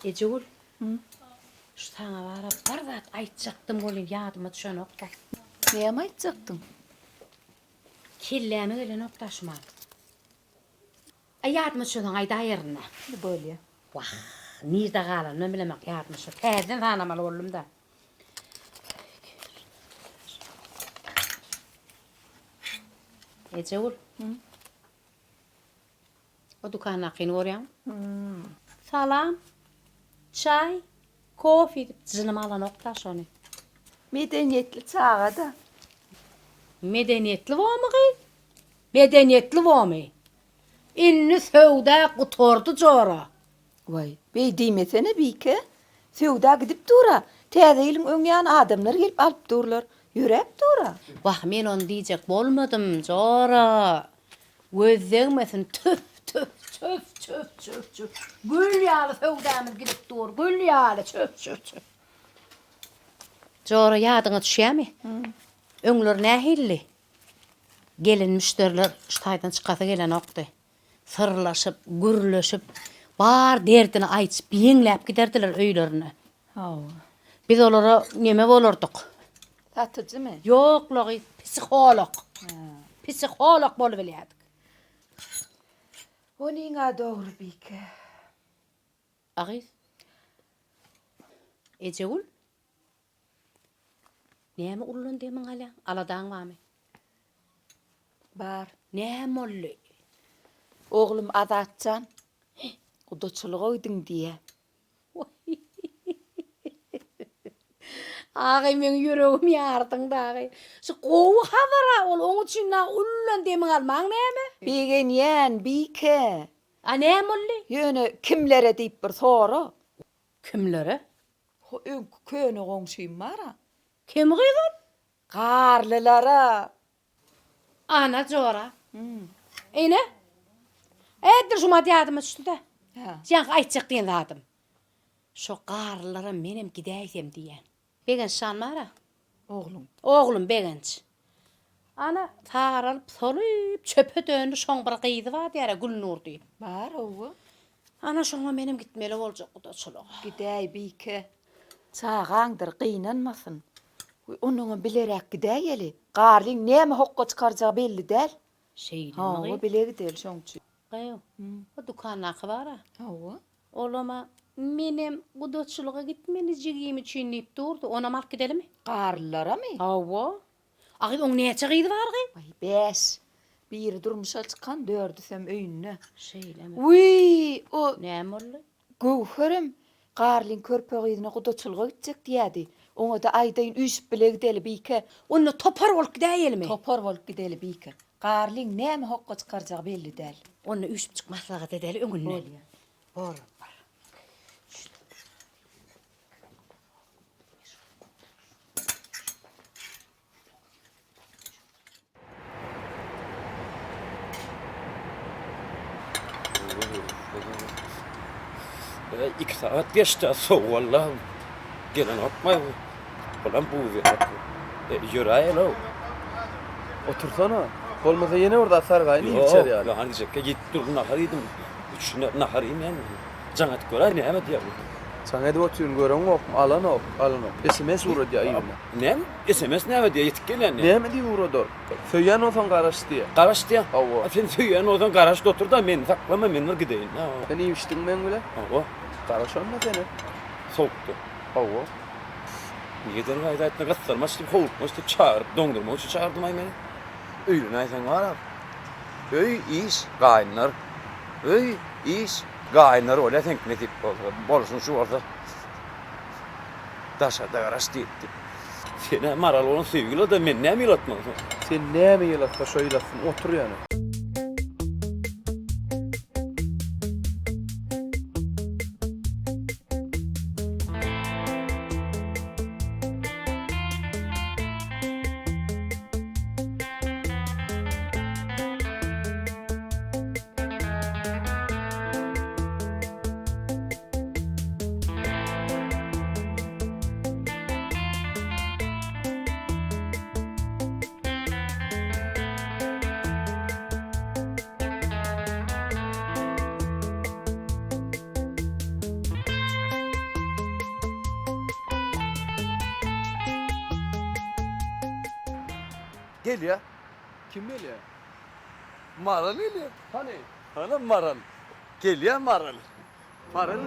Ecegül. Şu sana var da aytacaktım bolin yadıma düşen nokta. Neye mi aytacaktın? Killeme gelen noktaşma. Ay yadıma düşen ayda yerine. Ne böyle? Vah, nerede kalan ben bilemek yadıma düşen. Terden tanımalı oğlum da. Ecegül. O dükkanın akını oraya. Salam, çay, kofi dip zınım alan oktaş onu. Medeniyetli çağa da. Medeniyetli var mı kız? Medeniyetli var mı? İnni sövde kutordu çora. Vay, bey deymesene bike. Sövda gidip dura. Tezeyilin önyan adamlar gelip alıp durlar. Yürep dura. Vah men onu diyecek bolmadım çora. Gözlemesin tüf tüf tüf tüf tüf tüf. Gül yağlı sövdamız gidip dur. Gül yağlı tüf tüf tüf. Çora yadına düşüyor mi? Öňler nähilli? Gelen müşteriler ştaydan çıkasa gelen okdy. Sırlaşıp, gürleşip, bar derdini ayçyp, ýeňläp giderdiler öýlerine. Biz olara neme bolardyk? Satıcı mı? Yok logy, psikolog. Psikolog bolup elýärdik. Onuňa dogry bike. Agyz. Ecegül. Näme ulan demin hala? Aladan barmy? Bar. Näme olly? Oğlum Azatcan. Gudaçylyga öýdüň diýe. Agay men yüregim ýardyň dagy. Şu gowy habara ol oň üçin ulan demin almaň näme? Bigen ýen bike. A näme olly? Ýöne kimlere diýip bir sora. Kimlere? Ho köne goňşym bara. Kim gyzyn? Garlylara. Ana jora. Ene? Edir şumat ýadyma düşdi de. Sen aýtjak diýen zatym. Şo garlylara menem gidäýsem diýen. Begen şanmara. Oğlum. Oğlum begenç. Ana taralyp solyp çöpe döndü şoň bir gyzy bar diýär Gülnur diýip. Bar owu. Ana şoňa menem gitmeli boljak gudaçylyga. Gidäý bike. Çağaňdyr gynanmasyn. Onuňa bilerek gidäýeli. Garlyň näme hokka çykarjagy belli däl. Şeýle mi? Bileri däl şoňçy. Gaýo. O dükanyna bara. Hawa. Olama menem gudaçylyga gitmeli jigimi çynlip durdu. Ona mak gidelimi? Garlylara my? Hawa. Agyz oň näçe gyzy bar gy? Ay 5. Biri durmuşa çykan 4'ü sem öýüne. Şeýlemi? Uy, o näme boldy? Gowherim. Garlyň körpegiňe gudaçylyga gitjek diýdi. Oňa da aýdaýyn 3 bile gideli bike. Onu topar bolup gidäýelmi? Topar bolup gideli bike. Garlyň näme hokka çykarjagy belli däl. Onu 3,5 maslahat edeli öňüne. Bor. İki saat geçti soğuk vallahi. Gelen atmayı. Ulan bu yürüyel o. Otursana. Olmasa yine orada sargayını içer yani. Yok, hani diyecek ki git dur naharıydım. Üçüne naharıyım yani. Canat görer ne hemet ya. Sana edip oturun gören ok, alan ok. SMS uğradı ya iyiyim. Ne? SMS ne hemet ya yetik gelen ne? Ne hemet iyi uğradı? Söyleyen olsan karıştı ya. Karıştı ya. Ava. Sen söyleyen olsan karıştı otur da men saklama menler gideyim. Sen iyi içtin ben bile. Ava. Karışan mı seni? Soğuktu. Ava. Niyeden gayda etme gatsarma işte kovulma işte çağırıp dondurma için çağırdım ay beni. Öyle neysen var abi. Öy iş gaynlar. Öy iş gaynlar öyle denk ne tip bolsun şu orada. Daşa da garaştı etti. Sene maral olan sevgili de men ne mi yılatmadın? Sen ne mi yılatma şöyle otur yani. Geliyor. Kim geliyor? Maral geliyor. Hani? Hanım Maral. Geliyor Maral. Maral.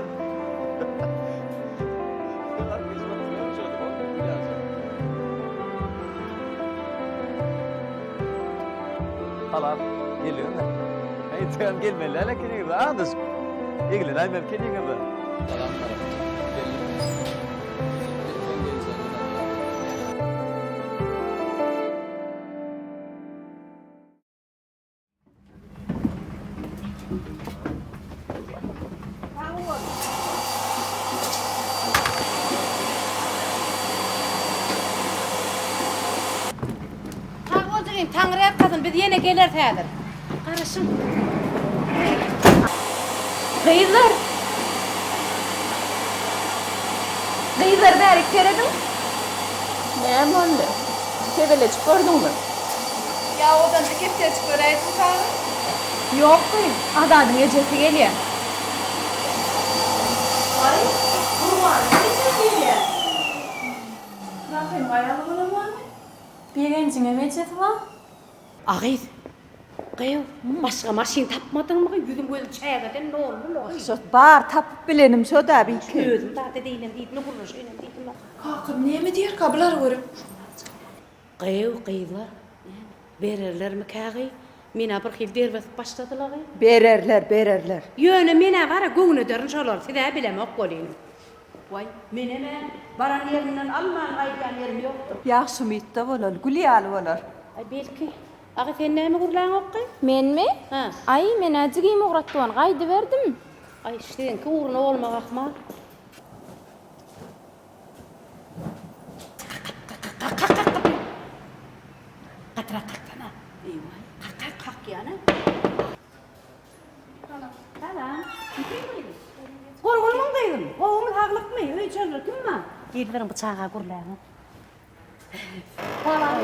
Halam geliyor da. Tamam gelmeli. Hala kene gibi. Anladın. İlgili. Hemen kene gibi. Halam Maral. Tanrı yapmasın, biz yine gelir tədir. Qarışın. Kıyızlar. Kıyızlar bärik keredin? Näme oldu? Tebeleç gördün mü? Ya odan da kepçe çıkaraydım sana. Yok kıyım. Adadın ecesi geliyor. Ay, kurban, ne geliyor? Bakayım, ayağımın var mı? Bir gencine mecesi var. Ağız. Kıyı, başka maşin tapmadın mı? Yüzüm gözüm çaya kadar ne olur? Şot bar tapıp bilenim şo da bir ki. Gözüm daha da değilim deyip ne bulur şeyle deyip ne? Kalkım niye mi diyor kablar görüm? Kıyılar. Verirler mi kağıy? Mina bir xil dervesip başladılar. Bererler. Yönü mina gara göğünü dörün şolar. Size bilemek kolayım. Vay, meneme baran yerinden alman aydan yerim yoktu. Yaxşı mitta bolar, gülýaly bolar. Ay belki. Ağa sen näme gurlan oqqy? Men mi? Ha. Ay men ajygym uğratdywan gaýdy berdim. Ay işledenki uğruna olmak akma. Katrak kaktana. Eyvay. Kalk yani. Salam. Gorgunmun kıydım. Oğumuz haqlıq mı? Öy çölür kim mi? Geldirin bıçağa gurlayın. Salam.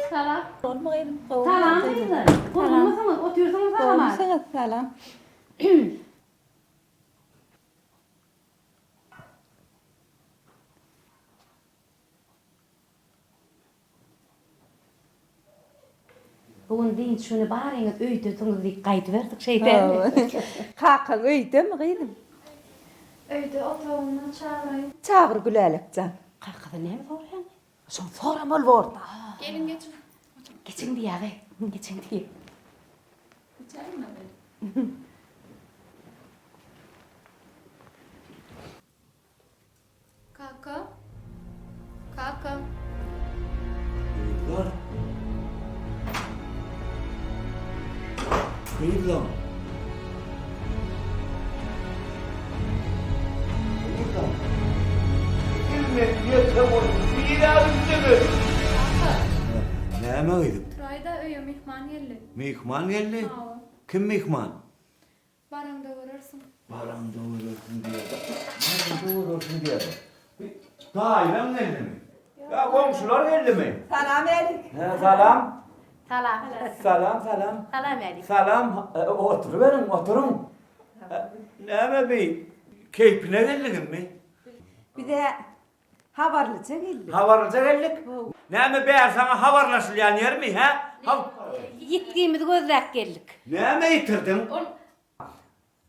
Salam. Olmayın. Salam kıydım. Gorgunmusunuz? Otursunuz salam. Salam. Bugün deyin şunu bariniz öýdürsüňiz diýip gaýdyberdik şeýden. Kaka öýde mi gıydım? Öýde otağımdan çağırayım. Çağır Gülälekcan. Kakada näme soraýan? Şon soram ol borda. Gelin geçin. Geçin diýäge. Geçin diýip. Geçelim mi böyle? Kaka. Kaka. Kıyılar. Kıyılar. Näme gıydım? Rayda öýe mihman geldi. Mihman geldi. Ha. Kim mihman? Baranda görürsün. Baranda uğraşsın diye. Baranda uğraşsın diye. Dairen geldi mi? Ya komşular geldi mi? Salam alik. Salam. Salam. Salam. Salam alik. Salam. Oturuverin, oturun. Näme bey? Keypine geldin mi? Bir de havarlıca geldi. Havarlıca geldik. Näme beýer sana havarlaşylýan yer mi ha? Yitgimiz gözläp geldik. Näme ýitirdin?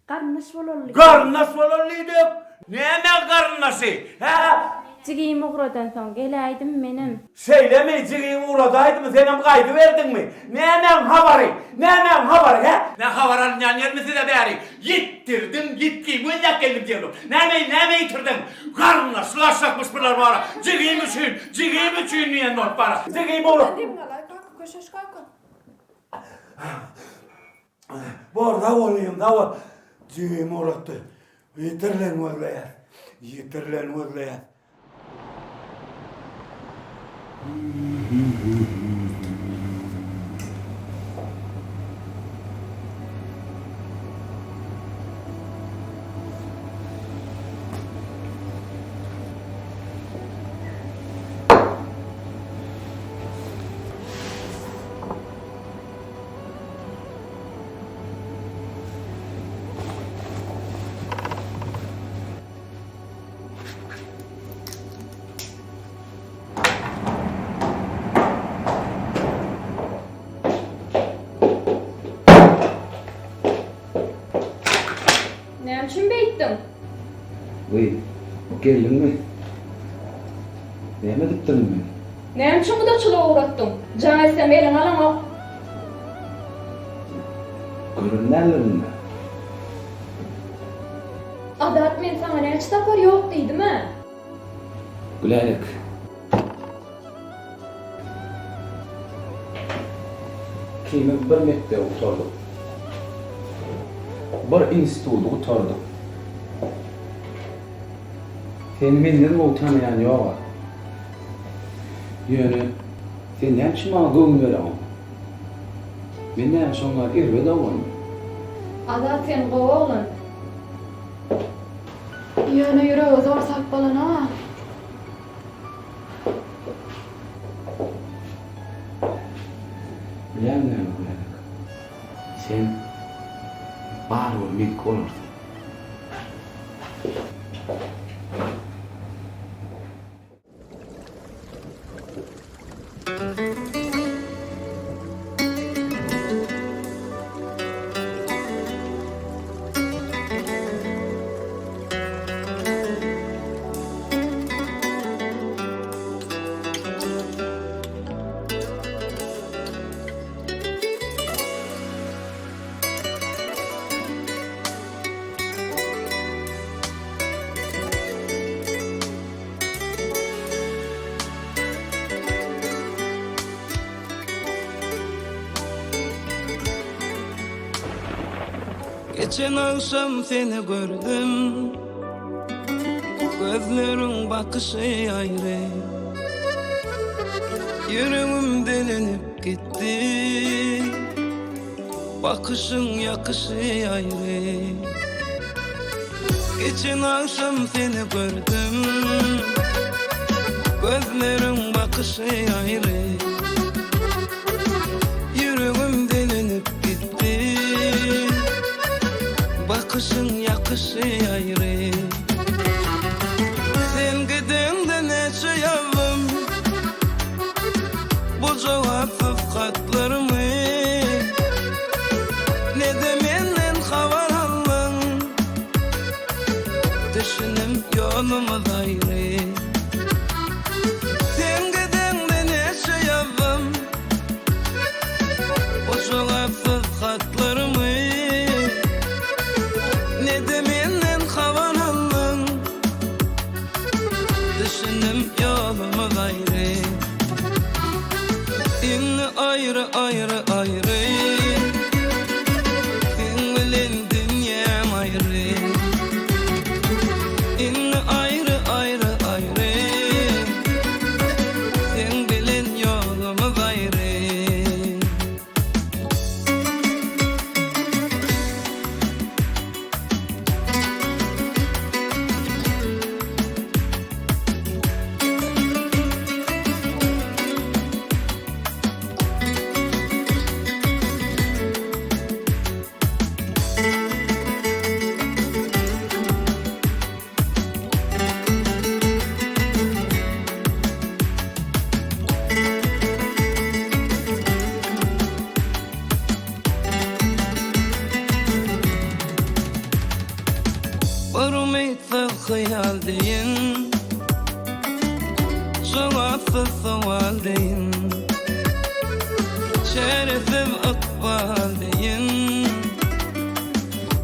Garnaş bolallyk. Garnaş bolallydyk. Näme garnaşy? Ha? Jigim uğradan soň geläýdim menim. Seyleme jigiň uğradaydymy, senem gaýdy berdinmi? Nämen habary? Nämen habary ha? Ne habaralýan yer mi size bäri? Yittirdin, gitki, gözläp geldim diýelim. Näme ýitirdin? Garnaşlaşakmış bular bara. Jigim üçin niýe not bara? Jigim bolar. Dim galay kaka köşeş kaka. Borda olayım da var. Jigim uğratdy. Yitirlen özleýär. Näçin beýtdiň? Vay, geldin mi? Näme dipdiň men? Näçin bu da çyla uğratdyň? Jaň etsem eliň alaňok. Görünlerlerinde. Adat men sana näçe tapar ýok diýdimi? Gülelik. Kime bir mekde oturdu. Bir institutda oturdu. Sen menden utanayan yok. Yani sen näçe maňa göň berýän? Men näçe şoňa irwe dawam. Adat sen gowaglan. Ýöne ýüregi zor sak bolana. Bilen näme gülelik. Sen bar ol mik bolarsyň. Geçen akşam seni gördüm, gözlerin bakışı ayrı. Yüreğim delinip gitti, bakışın yakışı ayrı. Geçen akşam seni gördüm, gözlerin bakışı ayrı. Yüreğim delinip gitti, bakışın yakışı ayrı. Sen gidende neçe yavrum, bu cevapsız hatlarımı ne de menden haber aldın, düşünüm yolumuz ayrı. Sen gidende neçe yavrum, bu cevapsız hatlarımı ne de menden haber aldın, düşünüm yolumuz ayrı. İnni ayrı ayrı ayrı, sen bilen dünyam ayrı. İnni ayrı ayrı ayrı, sen bilen yolumuz ayrı. Varmaysa hayal deyin, cevapsız sual deyin, şerefsiz akbal deyin,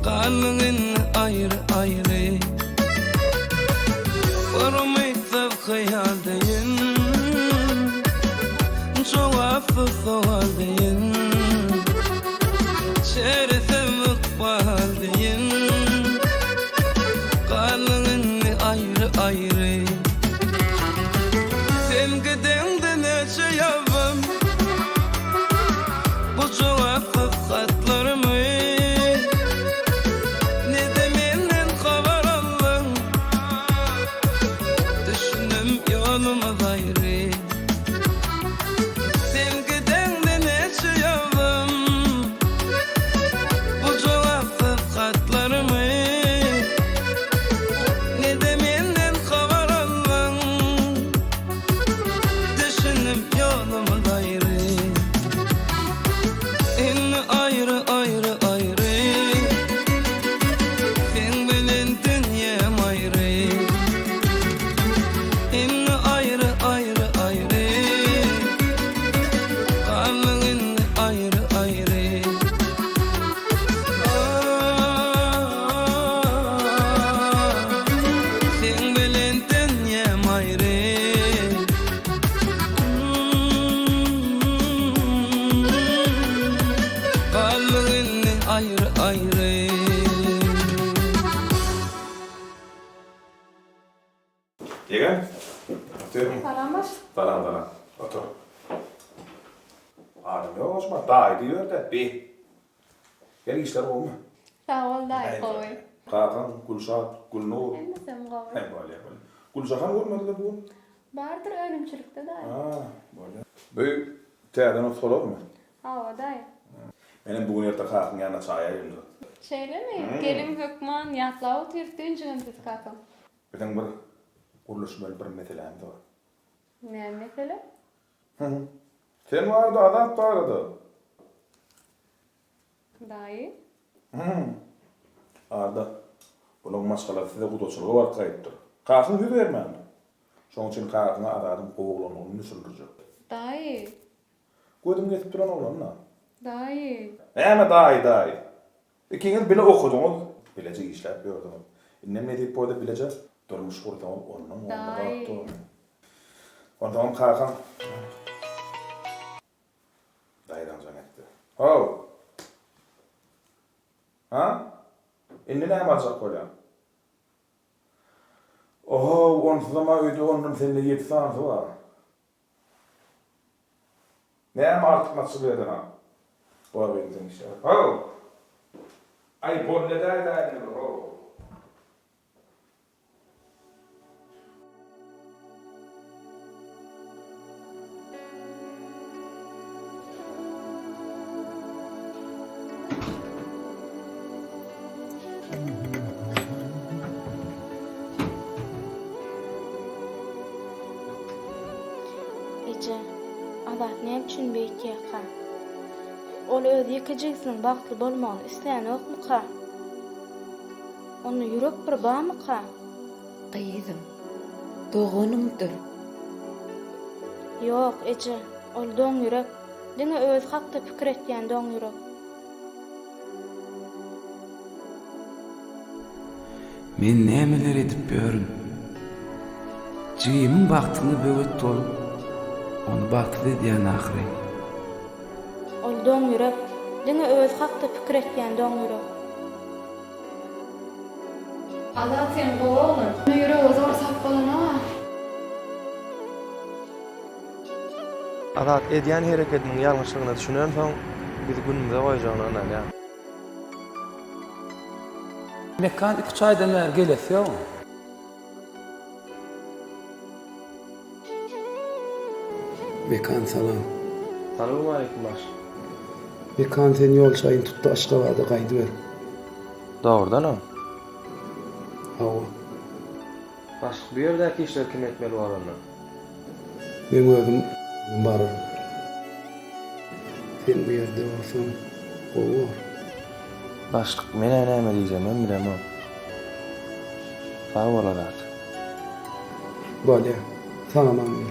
kalbin ayrı ayrı. Varmaysa hayal deyin, cevapsız sual deyin, şerefsiz akbal deyin, kalbin ayrı ayrı. Sen gidende neçe yavrum, bu cevapsız hatlarımı ne Yegen? Otur. Salamat. Falan. Otur. Adım yok Osman. Daha iyi diyor da. Gel işler olma. Sağ ol dayı koy. Kakan, Gülşat, Gülnur. Emmesem koy. Hem böyle. Gülşahan olmadı da bu. Bardır ölümçülükte dayı. Böyle. Böyle terden o solar mı? Hava dayı. Benim bugün yerde kalkın yanına çaya yiyeyim. Şeyle mi? Gelin Gökman yatla oturdu öncünüz kakam. Birden bir kuruluşmalı bir meselem de var. Ne mesele? Sen vardı, adam vardı. Dayı. Arda, bunun maskaları size kudoçuluğu var kayıttır. Kalkın yüz vermem. Şunun için kalkına aradım, oğlan onu nüsüldürecek. Dayı. Gördüm getip duran oğlanla. Dayı. Ama dayı. İkiniz bile okudunuz. Bilecek işler gördünüz. İnnem ne deyip boyda bilecek? Durmuş burada onun Dayı. Ondan kalkan. Dayıdan zannetti. Ho! Ha? İndi ne yapacak koyla? Oho, onsuz ama öyle onun seninle 7 sanatı var. Ne ama artık nasıl verdin ha? Bu arayın işte. Ho! Ay bu ne dayı ho! Ece, adat ne üçün beýtýär ka? Ol öz ýekejegisiň bagtly bolmagyny isleýän okmy ka? Onu ýürek bir bamy ka? Gyýdym. Dogunumdur. Ýok, Ece, ol doň ýürek. Diňe öz hakda pikir etýän doň ýürek. Men nämeler edip börüm? Jiýymiň bagtyny böwet bolup, onu bagtly diýen ahry. Ol doň ýürek. Diňe öz hakda pikir etýän doň ýürek. Adat sen goýaňlar. Ýüregi zor sap bolana. Adat edýän hereketiniň ýalňyşlygyny düşünen soň bizi günümize goýjagyny anlaýar. Mekan 2 aýdan bäri gelesi ýok. Mekan salam. Salamu aleykum baş. Mekan sen ýol çaýyny tutdy Aşgabatda gaýdy ber. Dogrudan o. Hawa. Baş bu ýerdäki işler kim etmeli bar onda? Men özüm barym. Sen bu ýerde bolsaň, gowy. Başlyk men näme diýjem men bilemem. Sağ bolar. Bolýa. Tamam.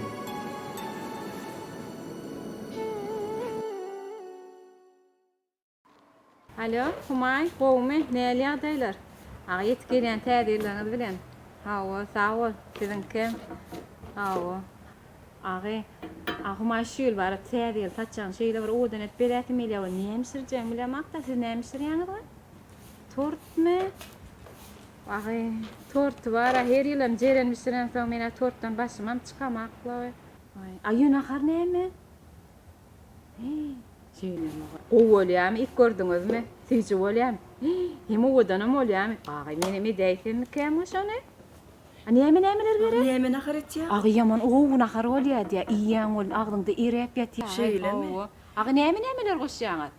Alo, Humay, gowmy, näli ýagdaýlar? Ağa ýetgelen tädirleriniz bilen. Hawa, sağ ol, sizin kim? Hawa. Ağa Humay şuýul bar, tädir, taçan şeýle bir odan et berätim elýär. Nämişirjem bilemakda, siz nämişirýäňiz? Tortmy? Ağa, tort bar, her ýylym jerenmişiren soň mene tortdan başymam çykamakla. Aýyn ahar näme? Gowy bolýam, ilk gördüňizmi? Sizi bolýam. Hem odanam bolýam. Ağa, meni mi diýsen kim şonu? Nämeler gerek? Näme nahar etýär? Ağa ýaman owy nahar bolýar diýär. Iýeň ol agdyňda irep ýatýar. Şeýlemi? Ağa nämeler goşýaňyz?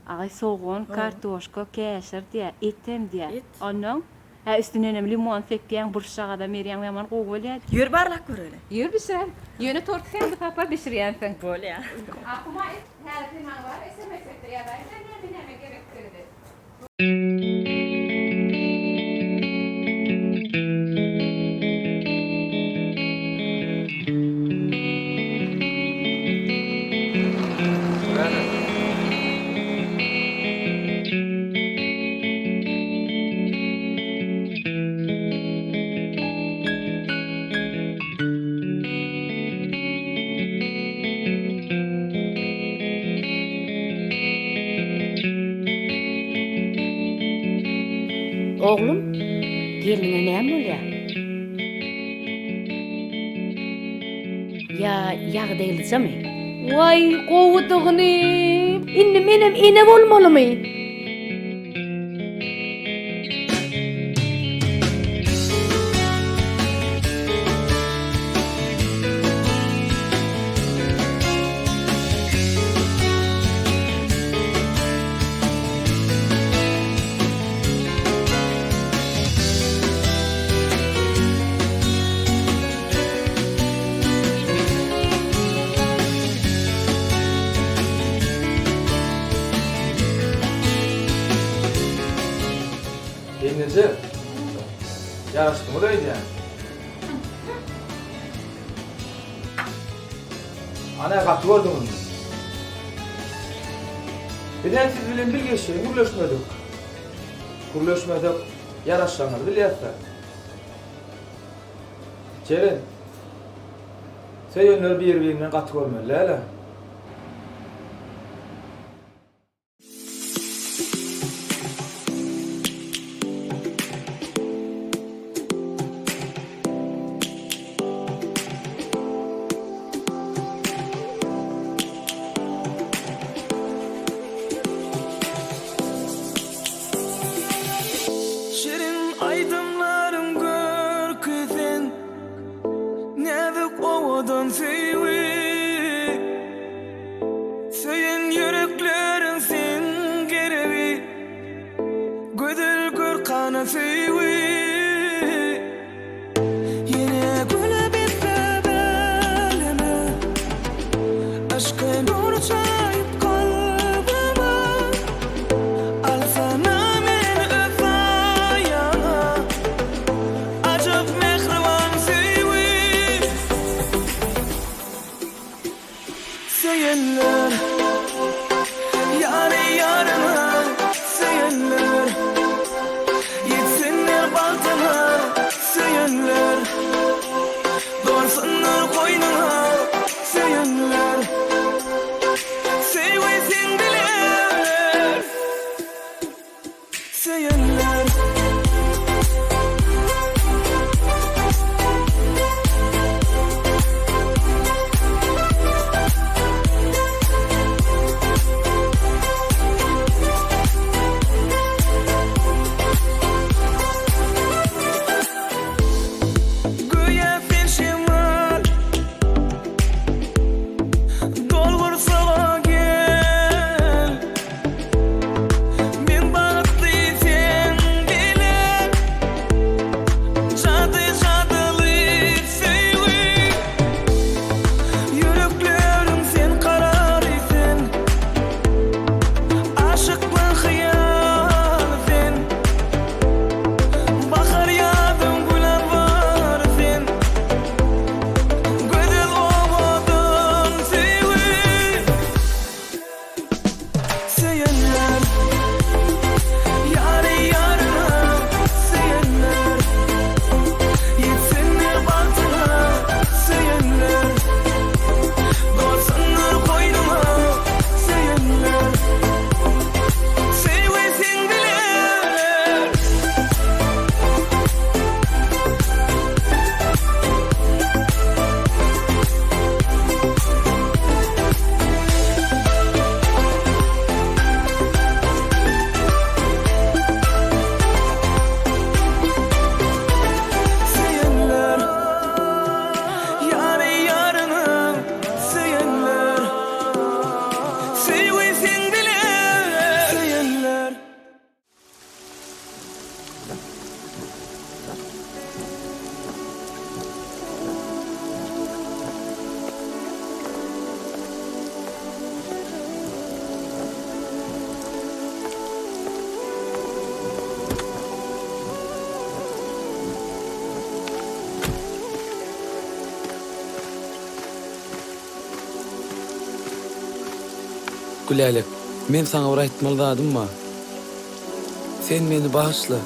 Ağa soğan, kartoşka, käşir diýär, etem diýär. Onuň üstüne limon sekýän burşaga da merýän ýaman gowy bolýar. Ýür barlak göreli. Ýür biser. Ýöne tort sen de papa bişirýänsiň. Bolýa. Akuma her zaman var. SMS-de ýa-da näme gerektirdi. Oğlum, geline näme bolýar? Ya değilse mi? Vay kovduğunu. İnne benim ine olmalı mı? Nece? Yaraştı mı deydi yani? Ana katı gördün mü? Birden siz bilin bir geçiyor, kuruluşmadık, yaraşlanır, biliyorsa. Çerin, sen yönler birbirinden katı görmeli, hele. Aydınlarım görküzen Nedik ovadan seyvi Söyün yüreklerin sen gerevi Gödül gör kana seyvi Yine güle bitme belime Aşkın orçayıp kalbime Alsana Seyenler Yâri yarına Seyenler Yetsinler baltana Seyenler Doğursunlar koynuna Seyenler Sevmesin bilir Seyenler Gülelik, men sana bir aytmalydadım mı? Sen meni bağışla.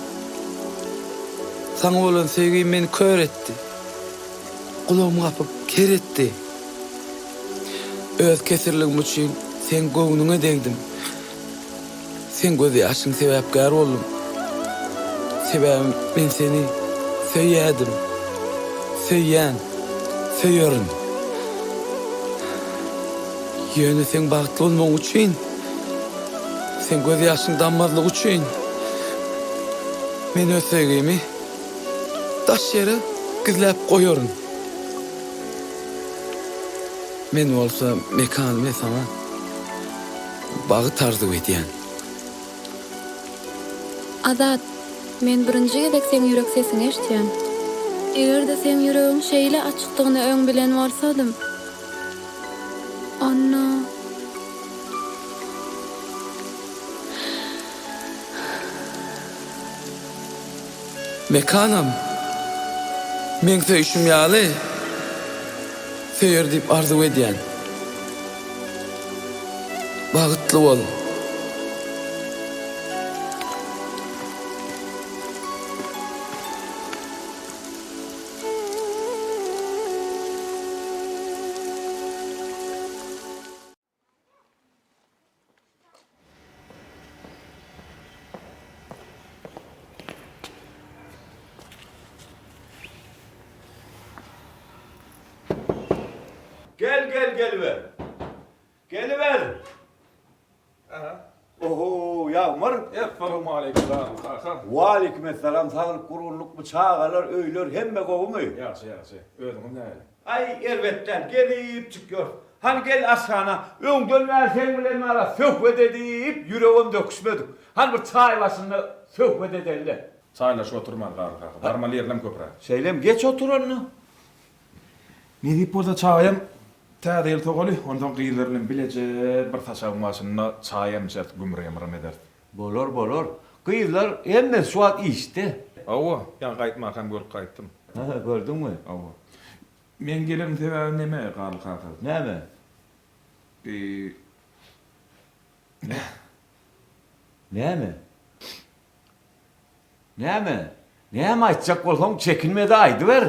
Sana olan sevgim meni kör etti. Kulağımı kapıp ker etti. Öz kesirligim üçün sen göňnüňe degdim. Sen gözi yaşyň sebäpkär boldum. Sebäbim men seni söýýädim. Söýýän, söýýärin. Ýöne sen bagtly bolmagy üçin, sen göz ýaşyň dammazlygy üçin men öz sevgimi daş ýere gizläp goýaryn. Men bolsa mekanymy sana bagy tarzyp edýän. Azat, men birinji gedek sen ýürek sesini eşitýän. Eger de sen ýüregiň şeýle açykdygyny öň bilen barsadym. Anna. Mekanam. Men söýüşüm ýaly. Söýür diýip arzu edýän. Bagtly bol. Geliver. Geliver. Oho, Yağmur. Esselamu aleyküm. Wa aleykümselam. Sağlık gururluk bıçağalar, öýler hemme gowy. Yaxşı. Ödüňiz näle? Ay elbetler gelip çıkıyor. Hani gel aşağına, öňden sen bilen ara söhbet edip yüreğim döküşmedik. Hani bir çay başında söhbet edeller. Çaylaşıp oturma gaýry. Barmal ýerlem köpüre. Seylem geç otur onu. Ne diýip bolsa çayım täze togaly, ondan gyýylaryny bileje bir taşagyň başynda çayım şert gümremram eder. Bolor. Gyýylar hemme suat içdi. Awa, ýa gaýtmak hem görüp gaýtdym. Ha, gördüňmi? Awa. Men gelirim sebäbi neme galy kaka? Näme? Näme? Näme aýtjak bolsaň çekinmede aýdy ber.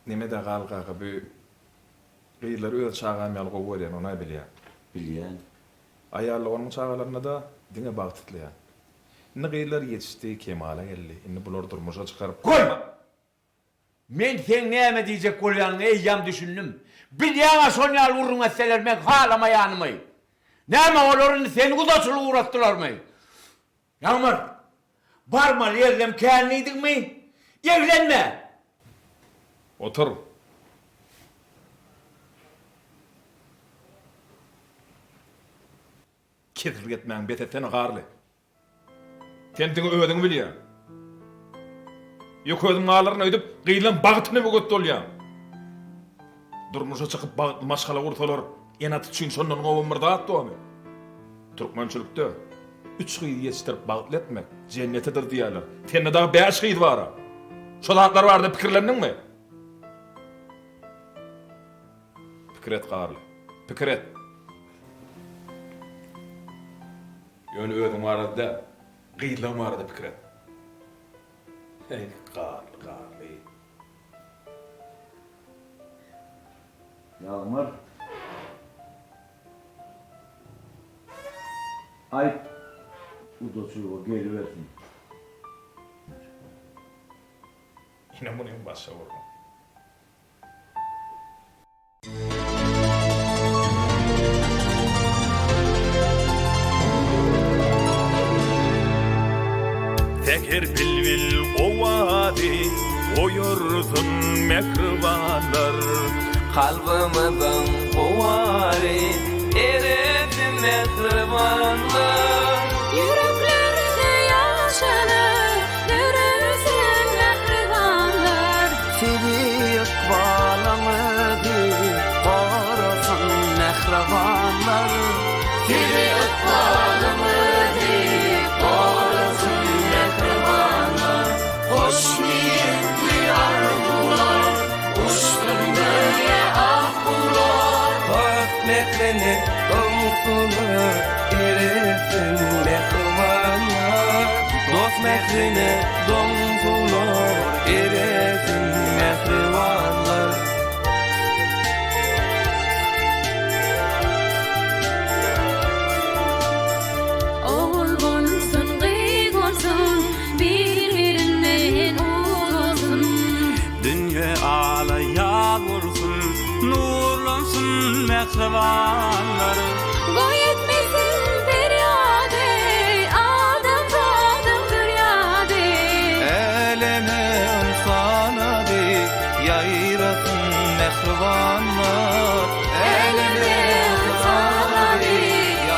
Neme de galy kaka bu gyýylar öz çağam ýaly gowy berýän, onu bilýän. Bilýän. Aýarlyk onun çağalaryna da diňe bagtlyýar. Indi gyýylar ýetişdi, kemala geldi. Indi bular durmuşa çykaryp koyma. Men sen näme diýjek bolýanyny eýýam düşündüm. Bilýän şonýal urrun etseler men halamaýanymy. Näme olaryny seni gudaçylyk uğratdylarmy? Ýağmur, barmal ýerlem känlidigmi? Evlenme. Otur. Ketir getmäň betetden garly. Kendini öwediň bilýär. Ýok-ödüň malaryny öýdüp, gyýlan bagtyny böget bolýar. Durmuşa çykyp bagtly maşgala gurtalar, enat üçin şondan gowamyrda atdymy? Türkmençilikde 3 gyýy ýetişdirip bagtly etmek jennetedir diýerler. Tenne daha 5 gyýy bar. Şol haklar barda pikirlendingmi? Pikret garly. Pikret. Ýöne ödüň barada, gyýlan barada pikret. Ey garly. Yağmur. Ayt. Udoçylyga geliversin. Ine munyň başa urma. Teker bilbil ovadi, oyorsun mehribanlar. Kalbimizin ovari, eresin mehribanlar. Yüreklerde yaşanır, yürüsün mehribanlar. Seni ikbalamadı, korusun mehribanlar. Seni ikbalamadı, korusun mehribanlar. Hoş niyetli arzular, uçtun böyle ahbular. Bak mekreni, domsunu, erisin mehribanlar. Dost mekreni, domsunu, erisin mehribanlar. Oğul bolsun, gıyık olsun, birbirinden olsun. Dünya ala yağmursun, nurlansın mehribanlar. mehribanlar elime sağları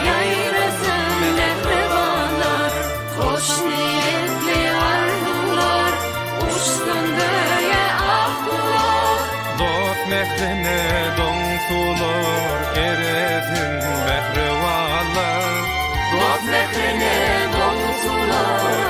yayrasın mehribanlar hoş niyetli arzular uçsun göğe aklar dost mehrine donsular eresin mehribanlar dost mehrine donsular